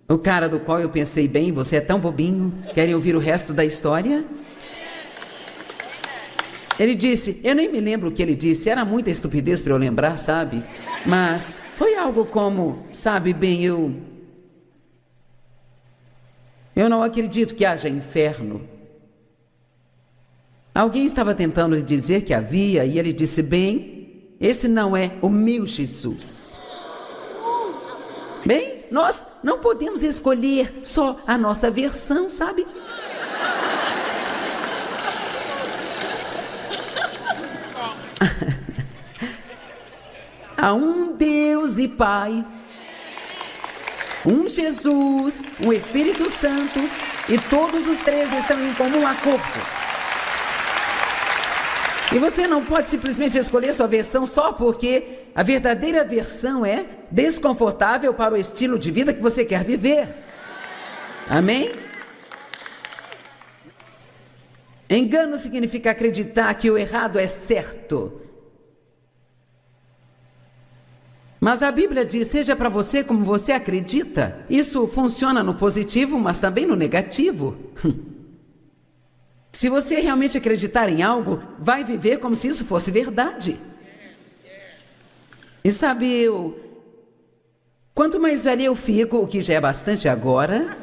o cara do qual eu pensei, bem, você é tão bobinho, querem ouvir o resto da história? Ele disse, eu nem me lembro o que ele disse, era muita estupidez para eu lembrar, sabe? Mas foi algo como, sabe bem, eu não acredito que haja inferno. Alguém estava tentando lhe dizer que havia e ele disse, bem, esse não é o meu Jesus. Bem, nós não podemos escolher só a nossa versão, sabe? Há um Deus e Pai, um Jesus, um Espírito Santo, e todos os três estão em comum acordo. E você não pode simplesmente escolher sua versão só porque a verdadeira versão é desconfortável para o estilo de vida que você quer viver. Amém? Engano significa acreditar que o errado é certo. Mas a Bíblia diz, seja para você como você acredita. Isso funciona no positivo, mas também no negativo. Se você realmente acreditar em algo, vai viver como se isso fosse verdade. E sabe, quanto mais velha eu fico, o que já é bastante agora,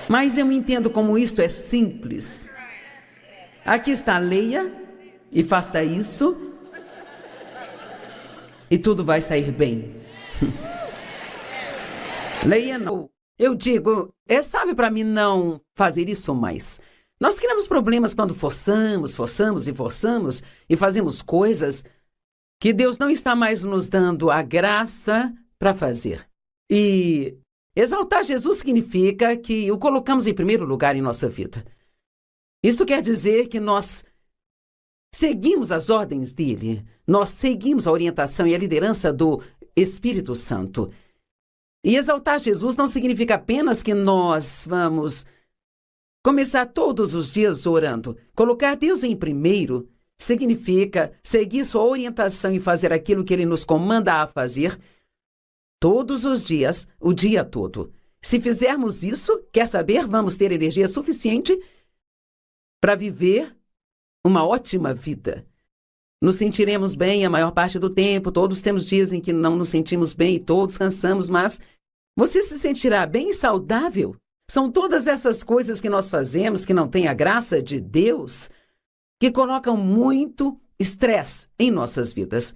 mas eu entendo como isto é simples. Aqui está, leia e faça isso, e tudo vai sair bem. Leia não. Eu digo, sabe, para mim não fazer isso mais. Nós criamos problemas quando forçamos e fazemos coisas que Deus não está mais nos dando a graça para fazer. E exaltar Jesus significa que o colocamos em primeiro lugar em nossa vida. Isto quer dizer que nós seguimos as ordens dele, nós seguimos a orientação e a liderança do Espírito Santo. E exaltar Jesus não significa apenas que nós vamos começar todos os dias orando. Colocar Deus em primeiro significa seguir sua orientação e fazer aquilo que Ele nos comanda a fazer todos os dias, o dia todo. Se fizermos isso, quer saber, vamos ter energia suficiente para viver uma ótima vida. Nos sentiremos bem a maior parte do tempo, todos temos dias em que não nos sentimos bem e todos cansamos, mas você se sentirá bem e saudável. São todas essas coisas que nós fazemos que não têm a graça de Deus, que colocam muito estresse em nossas vidas.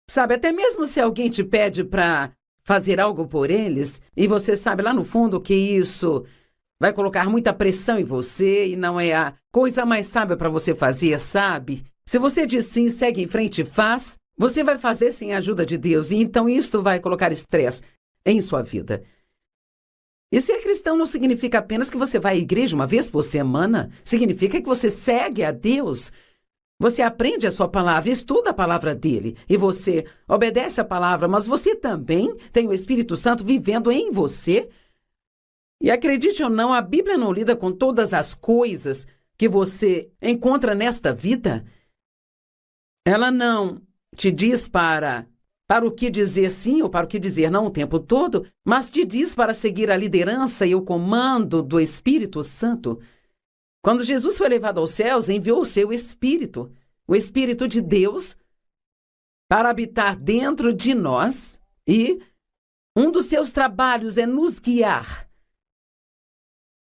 Sabe, até mesmo se alguém te pede para fazer algo por eles, e você sabe lá no fundo que isso vai colocar muita pressão em você e não é a coisa mais sábia para você fazer, sabe? Se você diz sim, segue em frente e faz, você vai fazer sem a ajuda de Deus e então isto vai colocar estresse em sua vida. E ser cristão não significa apenas que você vai à igreja uma vez por semana. Significa que você segue a Deus. Você aprende a sua palavra, estuda a palavra dele. E você obedece a palavra, mas você também tem o Espírito Santo vivendo em você. E acredite ou não, a Bíblia não lida com todas as coisas que você encontra nesta vida. Ela não te diz para o que dizer sim ou para o que dizer não o tempo todo, mas te diz para seguir a liderança e o comando do Espírito Santo. Quando Jesus foi levado aos céus, enviou o seu Espírito, o Espírito de Deus, para habitar dentro de nós e um dos seus trabalhos é nos guiar,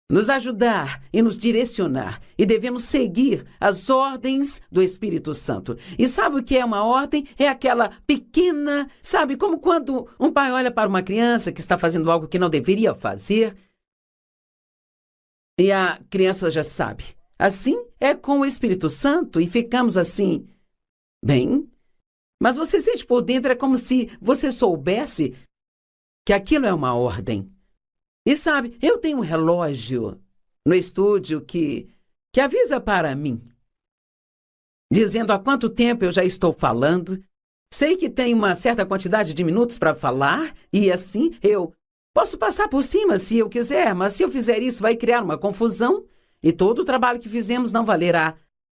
nos ajudar e nos direcionar. E devemos seguir as ordens do Espírito Santo. E sabe o que é uma ordem? É aquela pequena, sabe, como quando um pai olha para uma criança que está fazendo algo que não deveria fazer e a criança já sabe. Assim é com o Espírito Santo e ficamos assim, bem, mas você sente por dentro, é como se você soubesse que aquilo é uma ordem. E sabe, eu tenho um relógio no estúdio que avisa para mim, dizendo há quanto tempo eu já estou falando. Sei que tem uma certa quantidade de minutos para falar e assim eu posso passar por cima se eu quiser, mas se eu fizer isso vai criar uma confusão e todo o trabalho que fizemos não valerá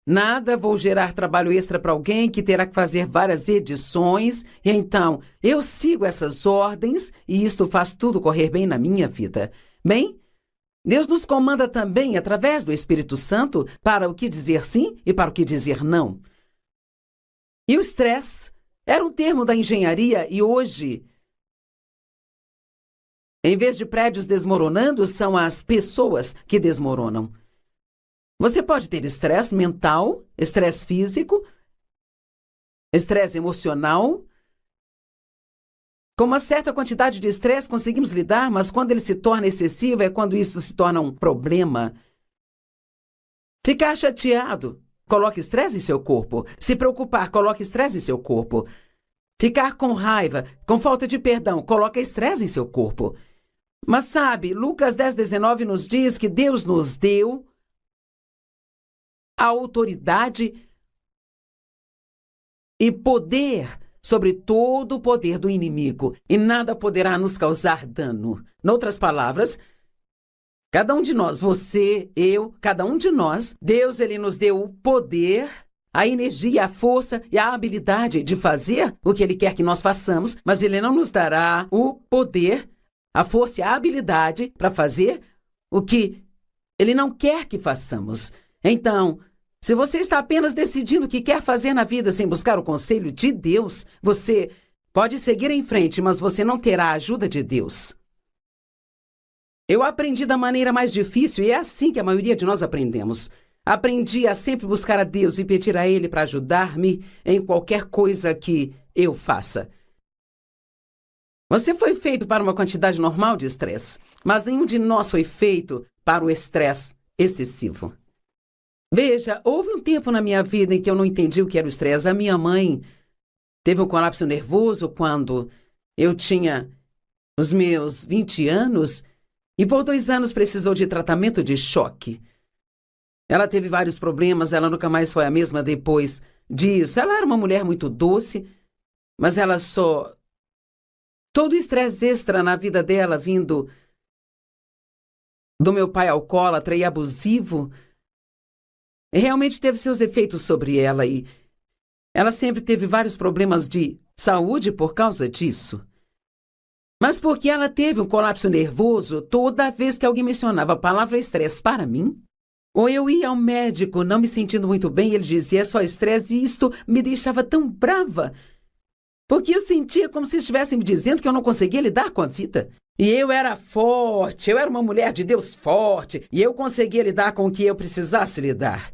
nada. Vou gerar trabalho extra para alguém que terá que fazer várias edições. E então, eu sigo essas ordens e isto faz tudo correr bem na minha vida. Bem, Deus nos comanda também através do Espírito Santo para o que dizer sim e para o que dizer não. E o estresse era um termo da engenharia e hoje, em vez de prédios desmoronando, são as pessoas que desmoronam. Você pode ter estresse mental, estresse físico, estresse emocional. Com uma certa quantidade de estresse conseguimos lidar, mas quando ele se torna excessivo é quando isso se torna um problema. Ficar chateado, coloque estresse em seu corpo. Se preocupar, coloque estresse em seu corpo. Ficar com raiva, com falta de perdão, coloque estresse em seu corpo. Mas sabe, Lucas 10:19 nos diz que Deus nos deu a autoridade e poder sobre todo o poder do inimigo, e nada poderá nos causar dano. Noutras palavras, cada um de nós, você, eu, cada um de nós, Deus, ele nos deu o poder, a energia, a força e a habilidade de fazer o que ele quer que nós façamos, mas ele não nos dará o poder, a força e a habilidade para fazer o que ele não quer que façamos. Então, se você está apenas decidindo o que quer fazer na vida sem buscar o conselho de Deus, você pode seguir em frente, mas você não terá a ajuda de Deus. Eu aprendi da maneira mais difícil e é assim que a maioria de nós aprendemos. Aprendi a sempre buscar a Deus e pedir a Ele para ajudar-me em qualquer coisa que eu faça. Você foi feito para uma quantidade normal de estresse, mas nenhum de nós foi feito para o estresse excessivo. Veja, houve um tempo na minha vida em que eu não entendi o que era o estresse. A minha mãe teve um colapso nervoso quando eu tinha os meus 20 anos e por 2 anos precisou de tratamento de choque. Ela teve vários problemas, ela nunca mais foi a mesma depois disso. Ela era uma mulher muito doce, mas ela só... Todo o estresse extra na vida dela vindo do meu pai alcoólatra e abusivo realmente teve seus efeitos sobre ela e ela sempre teve vários problemas de saúde por causa disso. Mas porque ela teve um colapso nervoso, toda vez que alguém mencionava a palavra estresse para mim, ou eu ia ao médico não me sentindo muito bem, ele dizia, é só estresse, e isto me deixava tão brava, porque eu sentia como se estivessem me dizendo que eu não conseguia lidar com a vida. E eu era forte, eu era uma mulher de Deus forte, e eu conseguia lidar com o que eu precisasse lidar.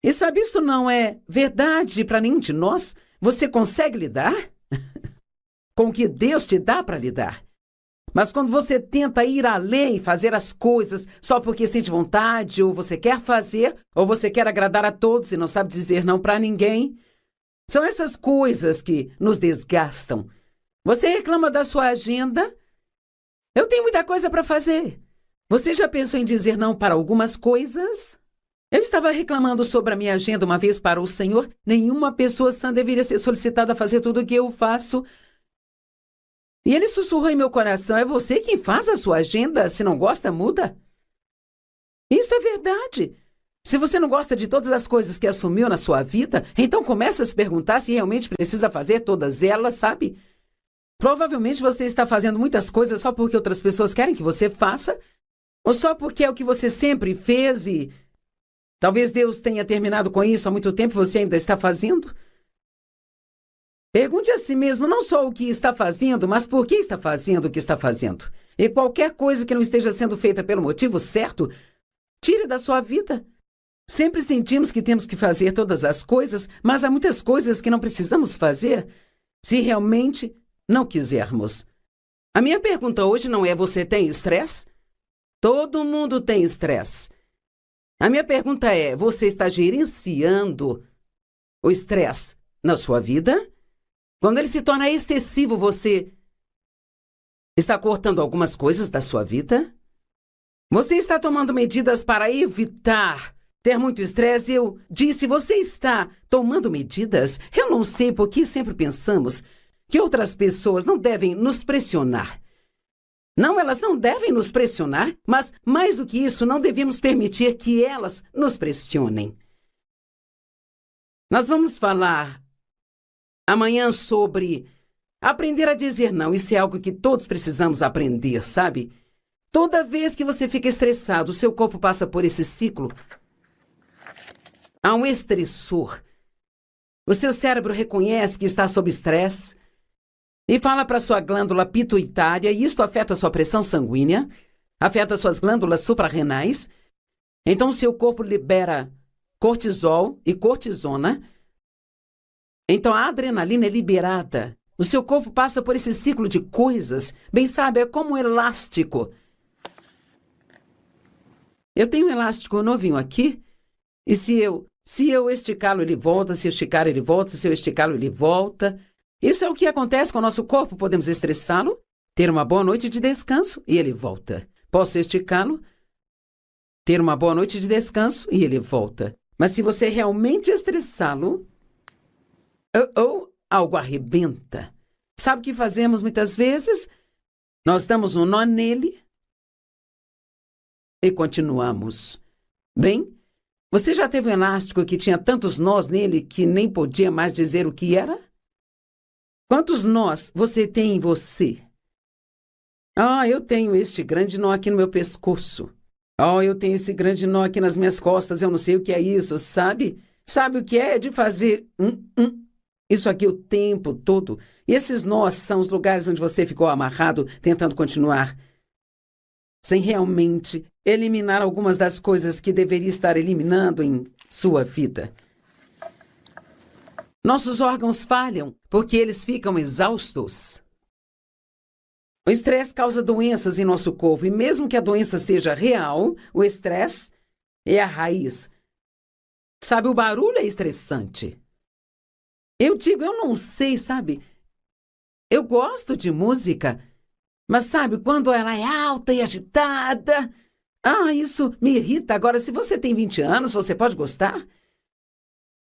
E sabe, isso não é verdade para nenhum de nós? Você consegue lidar com o que Deus te dá para lidar? Mas quando você tenta ir além e fazer as coisas só porque sente vontade, ou você quer fazer, ou você quer agradar a todos e não sabe dizer não para ninguém, são essas coisas que nos desgastam. Você reclama da sua agenda? Eu tenho muita coisa para fazer. Você já pensou em dizer não para algumas coisas? Eu estava reclamando sobre a minha agenda uma vez para o Senhor. Nenhuma pessoa sã deveria ser solicitada a fazer tudo o que eu faço. E ele sussurrou em meu coração: é você quem faz a sua agenda? Se não gosta, muda. Isso é verdade. Se você não gosta de todas as coisas que assumiu na sua vida, então comece a se perguntar se realmente precisa fazer todas elas, sabe? Provavelmente você está fazendo muitas coisas só porque outras pessoas querem que você faça, ou só porque é o que você sempre fez e talvez Deus tenha terminado com isso há muito tempo e você ainda está fazendo. Pergunte a si mesmo não só o que está fazendo, mas por que está fazendo o que está fazendo. E qualquer coisa que não esteja sendo feita pelo motivo certo, tire da sua vida. Sempre sentimos que temos que fazer todas as coisas, mas há muitas coisas que não precisamos fazer se realmente não quisermos. A minha pergunta hoje não é: você tem estresse? Todo mundo tem estresse. A minha pergunta é: você está gerenciando o estresse na sua vida? Quando ele se torna excessivo, você está cortando algumas coisas da sua vida? Você está tomando medidas para evitar ter muito estresse? Eu disse: você está tomando medidas? Eu não sei por que sempre pensamos que outras pessoas não devem nos pressionar. Não, elas não devem nos pressionar, mas, mais do que isso, não devemos permitir que elas nos pressionem. Nós vamos falar amanhã sobre aprender a dizer não. Isso é algo que todos precisamos aprender, sabe? Toda vez que você fica estressado, o seu corpo passa por esse ciclo. Há um estressor. O seu cérebro reconhece que está sob estresse e fala para sua glândula pituitária, e isto afeta sua pressão sanguínea, afeta suas glândulas suprarrenais. Então, seu corpo libera cortisol e cortisona. Então, a adrenalina é liberada. O seu corpo passa por esse ciclo de coisas. Bem sabe, é como um elástico. Eu tenho um elástico novinho aqui, e se eu esticá-lo, ele volta, se eu esticar, ele volta, se eu esticá-lo, ele volta. Isso é o que acontece com o nosso corpo. Podemos estressá-lo, ter uma boa noite de descanso e ele volta. Posso esticá-lo, ter uma boa noite de descanso e ele volta. Mas se você realmente estressá-lo, algo arrebenta. Sabe o que fazemos muitas vezes? Nós damos um nó nele e continuamos. Bem, você já teve um elástico que tinha tantos nós nele que nem podia mais dizer o que era? Quantos nós você tem em você? Eu tenho este grande nó aqui no meu pescoço. Eu tenho esse grande nó aqui nas minhas costas. Eu não sei o que é isso, sabe? Sabe o que é de fazer isso aqui o tempo todo? E esses nós são os lugares onde você ficou amarrado, tentando continuar, sem realmente eliminar algumas das coisas que deveria estar eliminando em sua vida. Nossos órgãos falham porque eles ficam exaustos. O estresse causa doenças em nosso corpo, e mesmo que a doença seja real, o estresse é a raiz. Sabe, o barulho é estressante. Eu não sei, sabe? Eu gosto de música, mas sabe, quando ela é alta e agitada, isso me irrita. Agora, se você tem 20 anos, você pode gostar.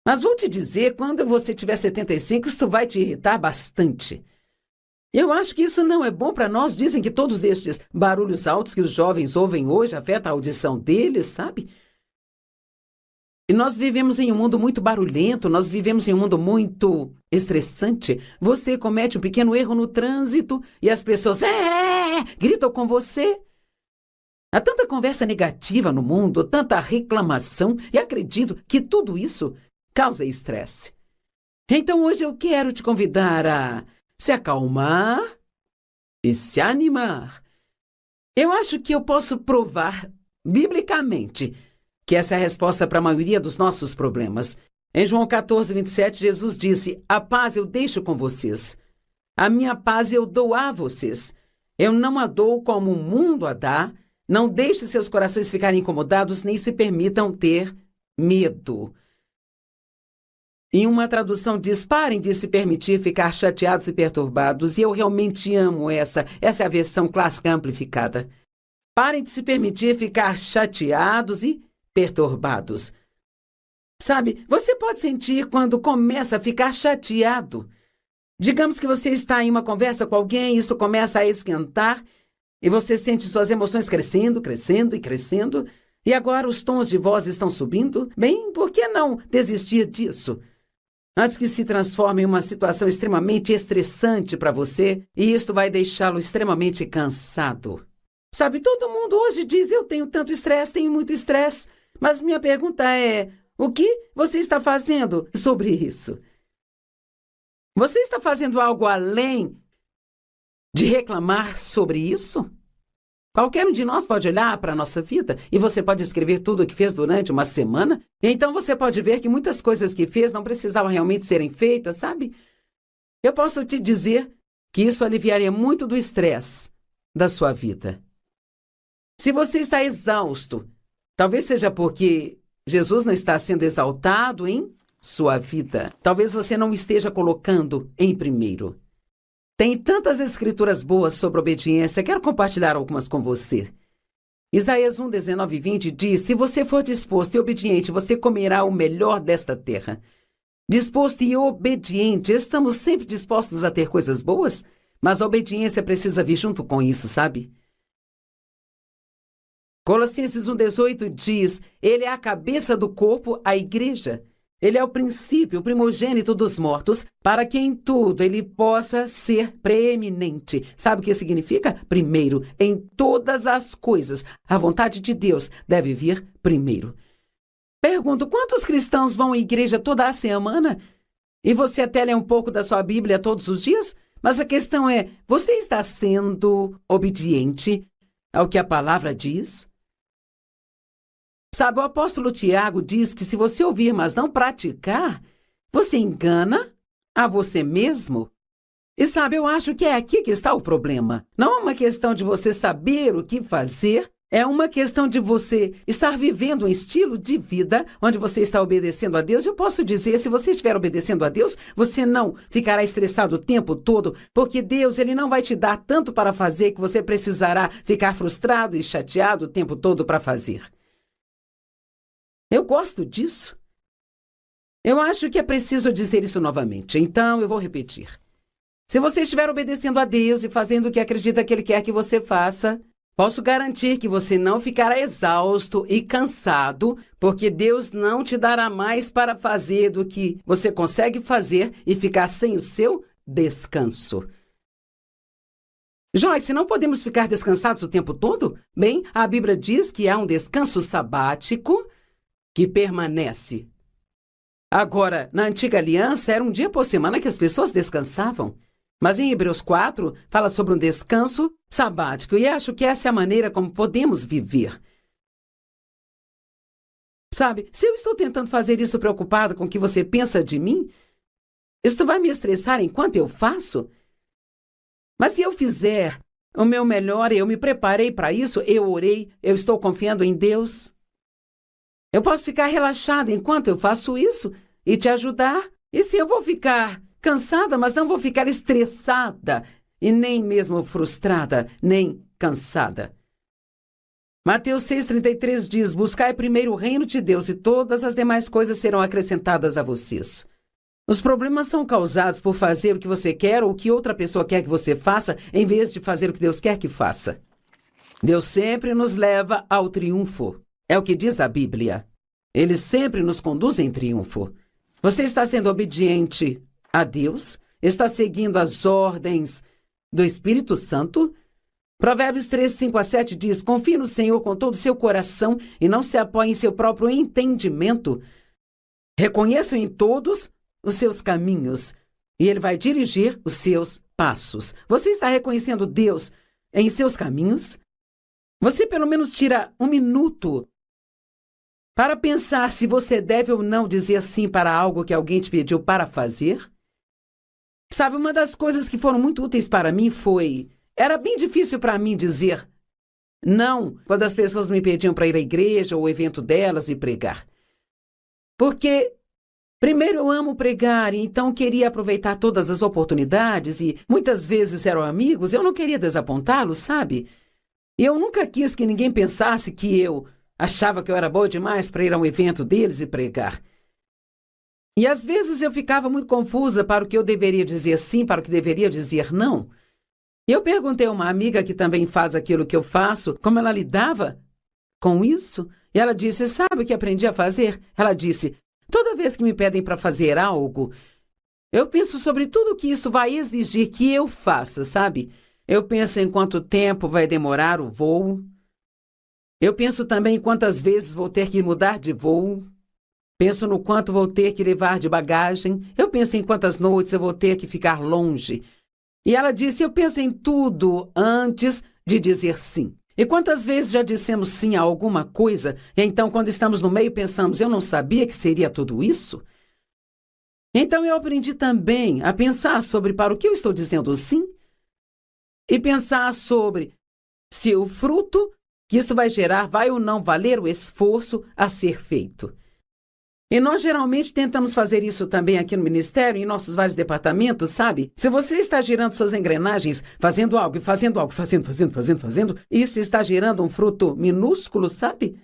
Mas vou te dizer, quando você tiver 75, isso vai te irritar bastante. Eu acho que isso não é bom para nós. Dizem que todos estes barulhos altos que os jovens ouvem hoje afetam a audição deles, sabe? E nós vivemos em um mundo muito barulhento, nós vivemos em um mundo muito estressante. Você comete um pequeno erro no trânsito e as pessoas gritam com você. Há tanta conversa negativa no mundo, tanta reclamação, e acredito que tudo isso causa estresse. Então hoje eu quero te convidar a se acalmar e se animar. Eu acho que eu posso provar biblicamente que essa é a resposta para a maioria dos nossos problemas. Em João 14, 27, Jesus disse: a paz eu deixo com vocês. A minha paz eu dou a vocês. Eu não a dou como o mundo a dá. Não deixe seus corações ficarem incomodados, nem se permitam ter medo. Em uma tradução diz, parem de se permitir ficar chateados e perturbados. E eu realmente amo essa. Essa é a versão clássica amplificada. Parem de se permitir ficar chateados e perturbados. Sabe, você pode sentir quando começa a ficar chateado. Digamos que você está em uma conversa com alguém, isso começa a esquentar, e você sente suas emoções crescendo, crescendo e crescendo, e agora os tons de voz estão subindo. Bem, por que não desistir disso? Antes que se transforme em uma situação extremamente estressante para você, e isto vai deixá-lo extremamente cansado. Sabe, todo mundo hoje diz, eu tenho tanto estresse, tenho muito estresse, mas minha pergunta é, o que você está fazendo sobre isso? Você está fazendo algo além de reclamar sobre isso? Qualquer um de nós pode olhar para a nossa vida e você pode escrever tudo o que fez durante uma semana, e então você pode ver que muitas coisas que fez não precisavam realmente serem feitas, sabe? Eu posso te dizer que isso aliviaria muito do estresse da sua vida. Se você está exausto, talvez seja porque Jesus não está sendo exaltado em sua vida. Talvez você não esteja colocando em primeiro. Tem tantas escrituras boas sobre obediência, quero compartilhar algumas com você. Isaías 1, 19 e 20 diz, se você for disposto e obediente, você comerá o melhor desta terra. Disposto e obediente, estamos sempre dispostos a ter coisas boas, mas a obediência precisa vir junto com isso, sabe? Colossenses 1,18 diz, ele é a cabeça do corpo, a igreja. Ele é o princípio, o primogênito dos mortos, para que em tudo ele possa ser preeminente. Sabe o que significa? Primeiro, em todas as coisas. A vontade de Deus deve vir primeiro. Pergunto, quantos cristãos vão à igreja toda a semana? E você até lê um pouco da sua Bíblia todos os dias? Mas a questão é, você está sendo obediente ao que a palavra diz? Sabe, o apóstolo Tiago diz que se você ouvir, mas não praticar, você engana a você mesmo. E sabe, eu acho que é aqui que está o problema. Não é uma questão de você saber o que fazer, é uma questão de você estar vivendo um estilo de vida onde você está obedecendo a Deus. Eu posso dizer, se você estiver obedecendo a Deus, você não ficará estressado o tempo todo, porque Deus, ele não vai te dar tanto para fazer que você precisará ficar frustrado e chateado o tempo todo para fazer. Eu gosto disso. Eu acho que é preciso dizer isso novamente, então eu vou repetir. Se você estiver obedecendo a Deus e fazendo o que acredita que Ele quer que você faça, posso garantir que você não ficará exausto e cansado, porque Deus não te dará mais para fazer do que você consegue fazer e ficar sem o seu descanso. Joyce, não podemos ficar descansados o tempo todo? Bem, a Bíblia diz que há um descanso sabático que permanece. Agora, na Antiga Aliança, era um dia por semana que as pessoas descansavam. Mas em Hebreus 4, fala sobre um descanso sabático, e acho que essa é a maneira como podemos viver. Sabe, se eu estou tentando fazer isso preocupado com o que você pensa de mim, isto vai me estressar enquanto eu faço? Mas se eu fizer o meu melhor e eu me preparei para isso, eu orei, eu estou confiando em Deus, eu posso ficar relaxada enquanto eu faço isso e te ajudar. E se eu vou ficar cansada, mas não vou ficar estressada e nem mesmo frustrada, nem cansada. Mateus 6,33 diz, buscai primeiro o reino de Deus e todas as demais coisas serão acrescentadas a vocês. Os problemas são causados por fazer o que você quer ou o que outra pessoa quer que você faça, em vez de fazer o que Deus quer que faça. Deus sempre nos leva ao triunfo. É o que diz a Bíblia. Ele sempre nos conduz em triunfo. Você está sendo obediente a Deus? Está seguindo as ordens do Espírito Santo? Provérbios 3, 5 a 7 diz, confie no Senhor com todo o seu coração e não se apoie em seu próprio entendimento. Reconheça em todos os seus caminhos e Ele vai dirigir os seus passos. Você está reconhecendo Deus em seus caminhos? Você pelo menos tira um minuto para pensar se você deve ou não dizer sim para algo que alguém te pediu para fazer? Sabe, uma das coisas que foram muito úteis para mim foi era bem difícil para mim dizer não quando as pessoas me pediam para ir à igreja ou ao evento delas e pregar. Porque, primeiro, eu amo pregar, e então queria aproveitar todas as oportunidades e muitas vezes eram amigos, eu não queria desapontá-los, sabe? E eu nunca quis que ninguém pensasse que eu achava que eu era boa demais para ir a um evento deles e pregar. E às vezes eu ficava muito confusa para o que eu deveria dizer sim, para o que deveria dizer não. E eu perguntei a uma amiga que também faz aquilo que eu faço, como ela lidava com isso. E ela disse, sabe o que aprendi a fazer? Ela disse, toda vez que me pedem para fazer algo, eu penso sobre tudo o que isso vai exigir que eu faça, sabe? Eu penso em quanto tempo vai demorar o voo. Eu penso também em quantas vezes vou ter que mudar de voo. Penso no quanto vou ter que levar de bagagem. Eu penso em quantas noites eu vou ter que ficar longe. E ela disse, eu penso em tudo antes de dizer sim. E quantas vezes já dissemos sim a alguma coisa, e então quando estamos no meio pensamos, eu não sabia que seria tudo isso? Então eu aprendi também a pensar sobre para o que eu estou dizendo sim, e pensar sobre se o fruto que isto vai gerar vai ou não valer o esforço a ser feito. E nós geralmente tentamos fazer isso também aqui no Ministério, em nossos vários departamentos, sabe? Se você está girando suas engrenagens, fazendo algo, fazendo, isso está gerando um fruto minúsculo, sabe?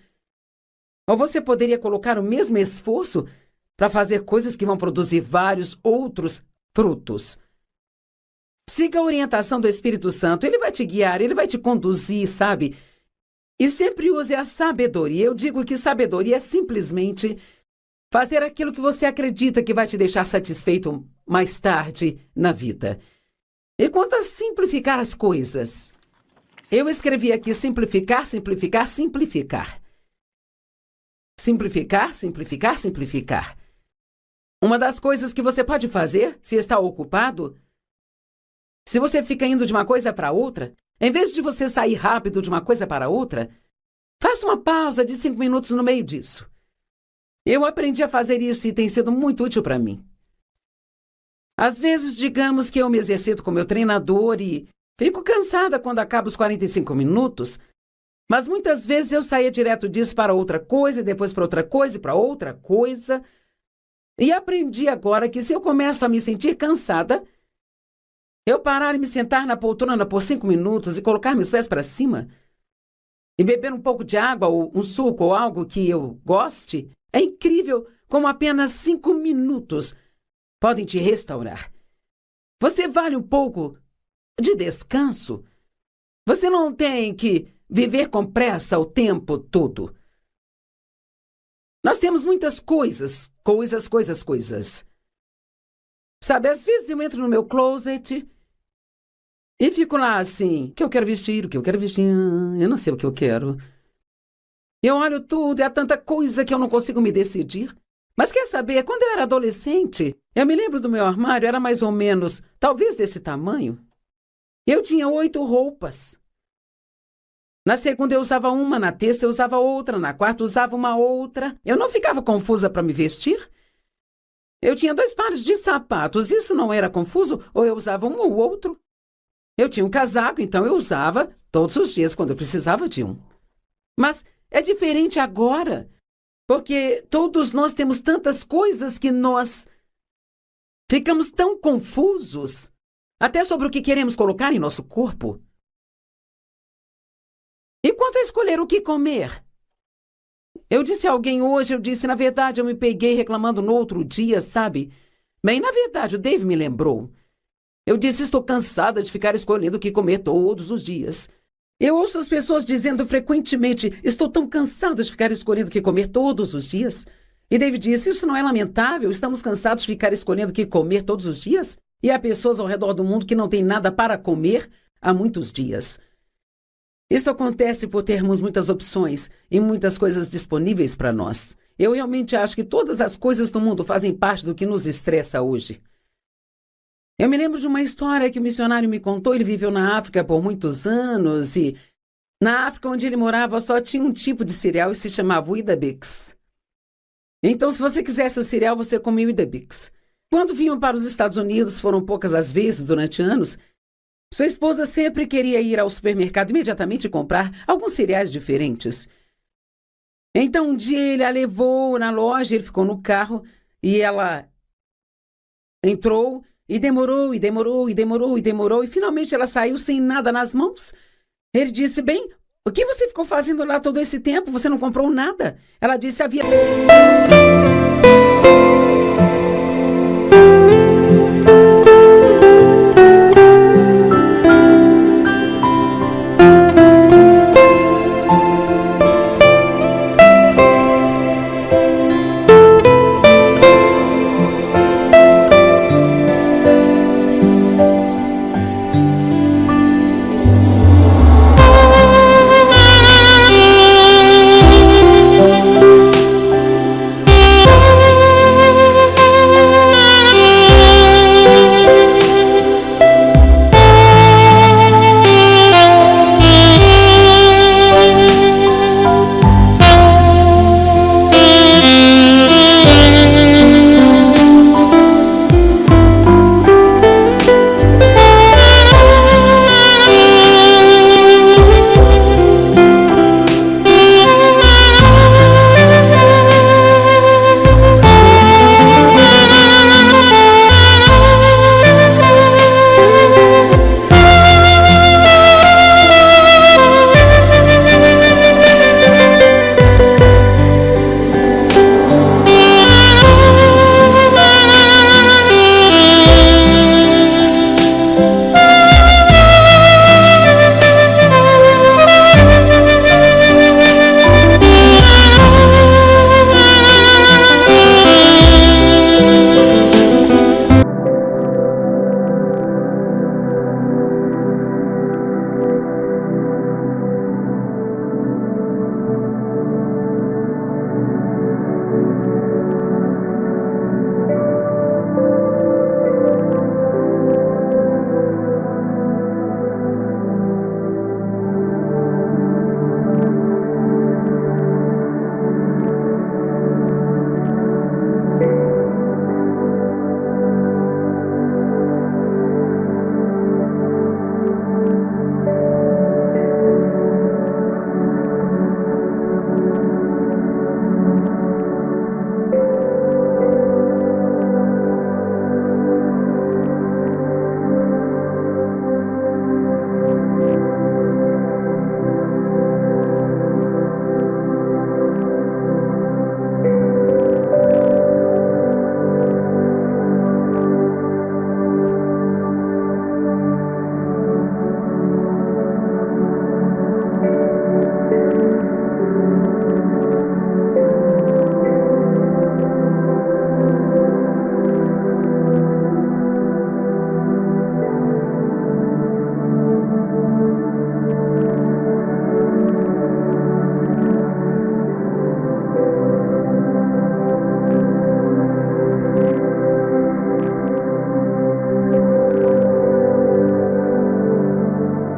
Ou você poderia colocar o mesmo esforço para fazer coisas que vão produzir vários outros frutos. Siga a orientação do Espírito Santo, ele vai te guiar, ele vai te conduzir, sabe? E sempre use a sabedoria. Eu digo que sabedoria é simplesmente fazer aquilo que você acredita que vai te deixar satisfeito mais tarde na vida. E quanto a simplificar as coisas, eu escrevi aqui simplificar, simplificar, simplificar. Simplificar, simplificar, simplificar. Uma das coisas que você pode fazer, se está ocupado, se você fica indo de uma coisa para outra, em vez de você sair rápido de uma coisa para outra, faça uma pausa de 5 minutos no meio disso. Eu aprendi a fazer isso e tem sido muito útil para mim. Às vezes, digamos que eu me exercito com meu treinador e fico cansada quando acabo os 45 minutos, mas muitas vezes eu saía direto disso para outra coisa, e depois para outra coisa, e para outra coisa. E aprendi agora que se eu começo a me sentir cansada, eu parar e me sentar na poltrona por 5 minutos e colocar meus pés para cima, e beber um pouco de água ou um suco ou algo que eu goste, é incrível como apenas 5 minutos podem te restaurar. Você vale um pouco de descanso. Você não tem que viver com pressa o tempo todo. Nós temos muitas coisas. Sabe, às vezes eu entro no meu closet e fico lá assim, o que eu quero vestir, eu não sei o que eu quero. Eu olho tudo e há tanta coisa que eu não consigo me decidir. Mas quer saber, quando eu era adolescente, eu me lembro do meu armário, era mais ou menos, talvez desse tamanho. Eu tinha 8 roupas. Na segunda eu usava uma, na terça eu usava outra, na quarta usava uma outra. Eu não ficava confusa para me vestir. Eu tinha 2 pares de sapatos, isso não era confuso, ou eu usava um ou outro. Eu tinha um casaco, então eu usava todos os dias quando eu precisava de um. Mas é diferente agora, porque todos nós temos tantas coisas que nós ficamos tão confusos, até sobre o que queremos colocar em nosso corpo. E quanto a escolher o que comer? Eu disse a alguém hoje, na verdade, eu me peguei reclamando no outro dia, sabe? Bem, na verdade, o Dave me lembrou. Eu disse, estou cansada de ficar escolhendo o que comer todos os dias. Eu ouço as pessoas dizendo frequentemente, estou tão cansada de ficar escolhendo o que comer todos os dias. E David disse, isso não é lamentável? Estamos cansados de ficar escolhendo o que comer todos os dias? E há pessoas ao redor do mundo que não têm nada para comer há muitos dias. Isso acontece por termos muitas opções e muitas coisas disponíveis para nós. Eu realmente acho que todas as coisas do mundo fazem parte do que nos estressa hoje. Eu me lembro de uma história que o missionário me contou. Ele viveu na África por muitos anos e na África onde ele morava só tinha um tipo de cereal e se chamava Weetabix. Então, se você quisesse o cereal, você comia Weetabix. Quando vinham para os Estados Unidos, foram poucas as vezes durante anos, Sua esposa sempre queria ir ao supermercado imediatamente e comprar alguns cereais diferentes. Então um dia ele a levou na loja, ele ficou no carro e ela entrou e demorou, e finalmente ela saiu sem nada nas mãos. Ele disse, bem, o que você ficou fazendo lá todo esse tempo? Você não comprou nada? Ela disse, havia